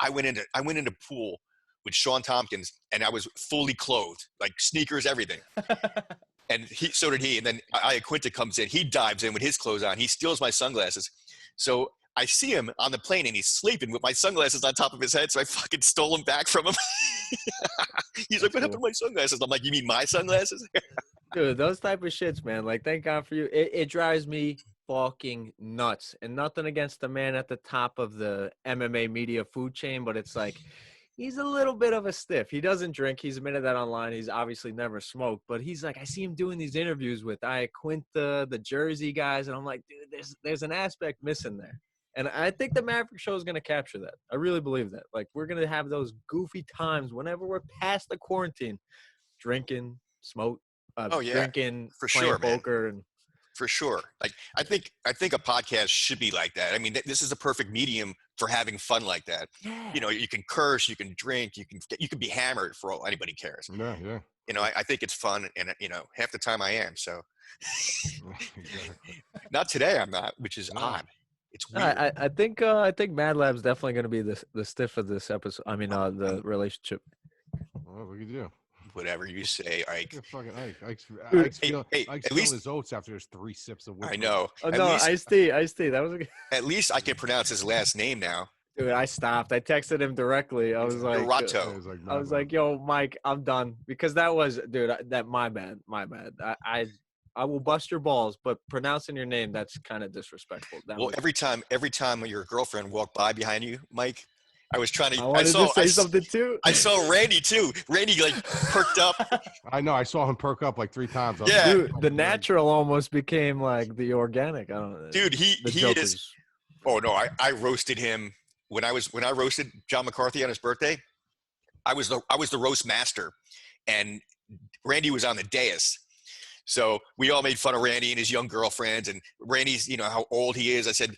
I went into pool with Sean Tompkins, and I was fully clothed, like sneakers, everything. And so did he. And then Quinta comes in, he dives in with his clothes on, he steals my sunglasses. So I see him on the plane, and he's sleeping with my sunglasses on top of his head. So I fucking stole them back from him. He's like, "What happened to my sunglasses?" I'm like, "You mean my sunglasses?" Dude, those type of shits, man. Like, thank God for you. It drives me fucking nuts. And nothing against the man at the top of the MMA media food chain, but it's like he's a little bit of a stiff. He doesn't drink. He's admitted that online. He's obviously never smoked. But he's like, I see him doing these interviews with Quinta, the Jersey guys, and I'm like, dude, there's an aspect missing there. And I think the Maverick show is going to capture that. I really believe that. Like, we're going to have those goofy times whenever we're past the quarantine, drinking, smoke. Drinking, for playing sure, poker, man. And for sure. Like I think a podcast should be like that. I mean, this is a perfect medium for having fun like that. Yeah. You know, you can curse, you can drink, you can be hammered for all anybody cares. Yeah. You know, I think it's fun, and you know, half the time I am. So, Exactly. not today, I'm not, which is odd. It's weird. I think Mad Lab's definitely going to be the stiff of this episode. I mean, the relationship. Well, what can you do? Whatever you say, Ike. You're fucking Ike. Ike's Hey, Ike's at spilling least his oats after there's 3 sips of whipped I cream. know. Oh At no, least, Ice T. That was a good. at least I can pronounce his last name now. Dude, I stopped. I texted him directly. I was like, Dorato. It was like, I was Mad like, yo, Mike, I'm done because that was, dude. My bad. I will bust your balls, but pronouncing your name, that's kind of disrespectful. Well, every time your girlfriend walked by behind you, Mike, I was trying to. I wanted to say something too. I saw Randy too. Randy like perked up. I know. I saw him perk up like 3 times. I was Yeah. like, Dude, oh, the man. natural almost became like the organic. I don't know. Dude, the he joke is. Oh no, I roasted him when I roasted John McCarthy on his birthday. I was the roast master, and Randy was on the dais. So we all made fun of Randy and his young girlfriends, and Randy's, how old he is. I said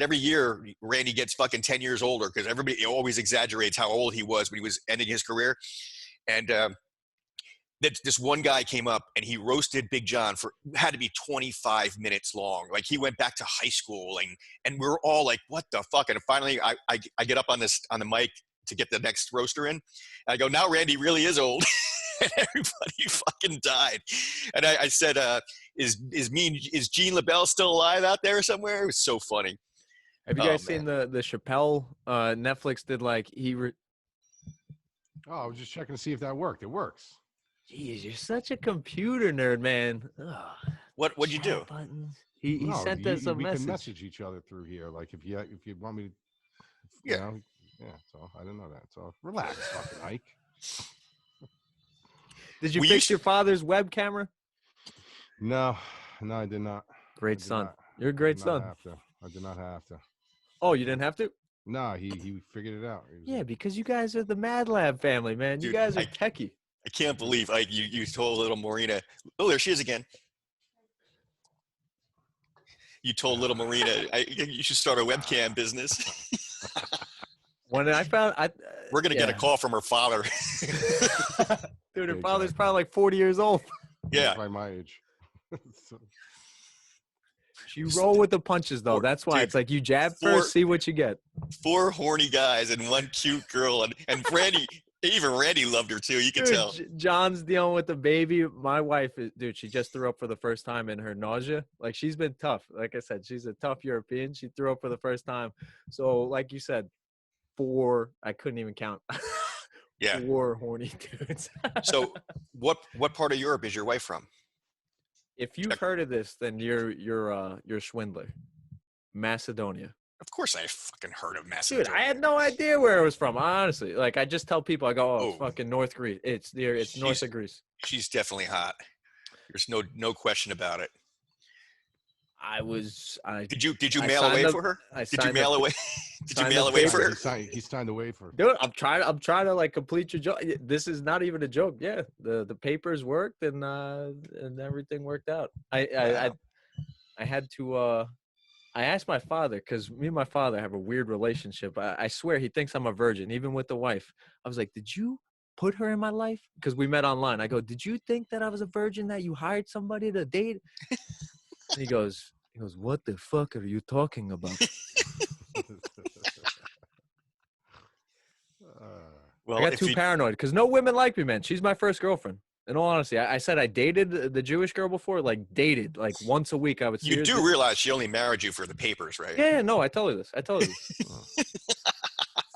every year Randy gets fucking 10 years older because everybody always exaggerates how old he was when he was ending his career. And this one guy came up and he roasted Big John had to be 25 minutes long. Like he went back to high school, and we were all like, what the fuck? And finally I get up on the mic to get the next roaster in. And I go, now Randy really is old. And everybody fucking died. And I said, is Gene LaBelle still alive out there somewhere? It was so funny. Have you guys seen the Chappelle? Netflix did like Oh, I was just checking to see if that worked. It works. Jeez, you're such a computer nerd, man. Ugh. What'd you do? Buttons. He No, sent us a we message. can message each other through here. Like if you want me to, Yeah. So I didn't know that. So relax, fucking Ike. Did you fix your father's web camera? No, I did not. Great son. You're a great son. I did not have to. Oh, you didn't have to? No, he figured it out. Yeah, because you guys are the Mad Lab family, man. You Dude, guys are techie. I can't believe you told little Marina. Oh, there she is again. You told little Marina you should start a webcam business. When I found We're gonna get a call from her father. Dude, her father's probably like 40 years old. Yeah, by my age. You roll with the punches, though. That's why it's like you jab first, see what you get. 4 horny guys and 1 cute girl, and Randy. Even Randy loved her too. You can tell. John's dealing with the baby. My wife, she just threw up for the first time in her nausea. Like she's been tough. Like I said, she's a tough European. She threw up for the first time. So, like you said, 4. I couldn't even count. Yeah. 4 horny dudes. So, what part of Europe is your wife from? If you've heard of this, then you're a swindler. Macedonia. Of course, I fucking heard of Macedonia. Dude, I had no idea where it was from. Honestly, like I just tell people, I go, "Oh, fucking North Greece. It's north of Greece." She's definitely hot. There's no question about it. Did you mail away for her? Did you mail away? Did you mail away for her? He signed away for her. Dude, I'm trying to like complete your joke. This is not even a joke. Yeah, the papers worked and everything worked out. I had to. I asked my father because me and my father have a weird relationship. I swear he thinks I'm a virgin, even with the wife. I was like, "Did you put her in my life?" Because we met online. I go, "Did you think that I was a virgin, that you hired somebody to date?" And he goes, "What the fuck are you talking about?" Well, I got too paranoid because no women like me, man. She's my first girlfriend. In all honesty, I said I dated the Jewish girl before, like once a week. I would see her. You do realize she only married you for the papers, right? Yeah, no, I tell her this.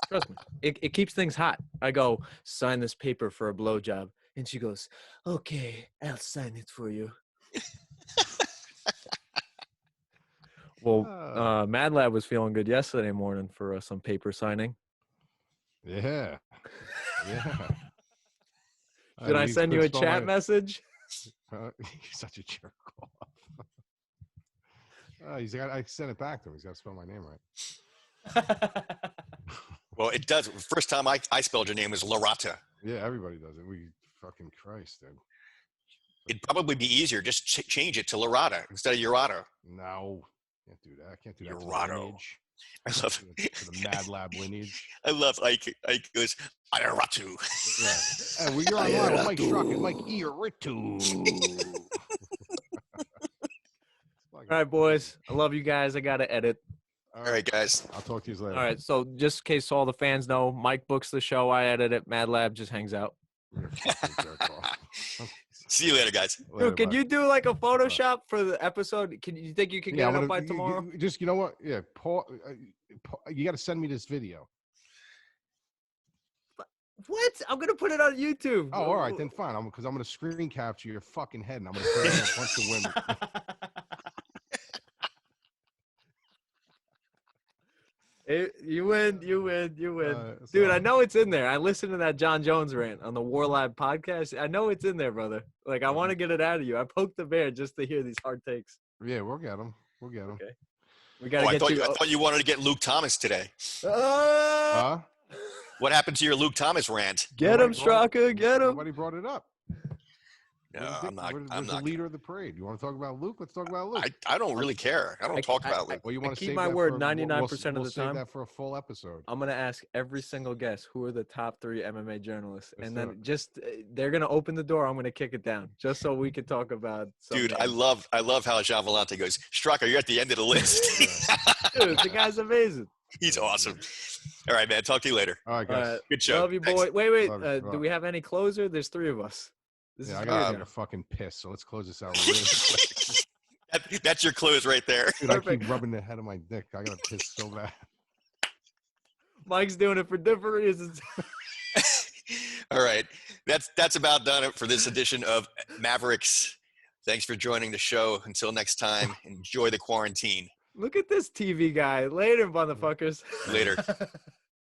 Trust me. It keeps things hot. I go, sign this paper for a blowjob. And she goes, okay, I'll sign it for you. Well, Mad Lab was feeling good yesterday morning for some paper signing. Yeah. Did I send you a chat message? You're such a jerk off. I sent it back to him. He's got to spell my name right. Well, it does. First time I spelled your name was Larata. Yeah, everybody does it. Fucking Christ, dude. It'd probably be easier. Just change it to Larata instead of Urata. No, can't do that. I can't do that. Urato. I love the Mad Lab lineage. I love Ike goes Iratu. Yeah. Well, you're online with Mike Strzok and Mike Iratu. All right, boys. I love you guys. I got to edit. All right, guys. I'll talk to you later. All right. So just in case all the fans know, Mike books the show. I edit it. Mad Lab just hangs out. You're a fucking jerk off. See you later, guys. Later, Dude, can bye. you do like a Photoshop for the episode? You think you can get I'm it up gonna- by tomorrow? Just, you know what? Yeah, Paul, you got to send me this video. What? I'm gonna put it on YouTube. Oh, all right, then fine. Because I'm going to screen capture your fucking head, and I'm going to put it on a bunch of women. You win. So- Dude, I know it's in there. I listened to that John Jones rant on the War Lab podcast. I know it's in there, brother. Like, I want to get it out of you. I poked the bear just to hear these hard takes. Yeah, we'll get them. We'll get them. Okay. We got to I get you. thought you wanted to get Luke Thomas today. Huh? What happened to your Luke Thomas rant? Get him, Straka. Get him. Nobody brought it up. No, I'm not. Where's I'm the not. leader of the parade? You want to talk about Luke? Let's talk about Luke. I don't really care. I don't talk about Luke. Well, you want to keep save my that word for- 99% of we'll the save time. that for a full episode. I'm going to ask every single guest who are the top 3 MMA journalists. Let's And do then it. just they're going to open the door. I'm going to kick it down just so we can talk about some Dude, I names. love how Gian Villante goes, Straka, you're at the end of the list. Dude, the guy's amazing. He's awesome. All right, man. Talk to you later. All right, guys. Good show. Love you, Thanks. boy. Wait. Love you. Do we have any closer? There's 3 of us. This Yeah, I is gotta weird get now. a fucking piss. So let's close this out. Really. That's your close right there. Dude, I Perfect. keep rubbing the head of my dick. I gotta piss so bad. Mike's doing it for different reasons. All right. That's about done for this edition of Mavericks. Thanks for joining the show. Until next time, enjoy the quarantine. Look at this TV guy. Later, motherfuckers. Later.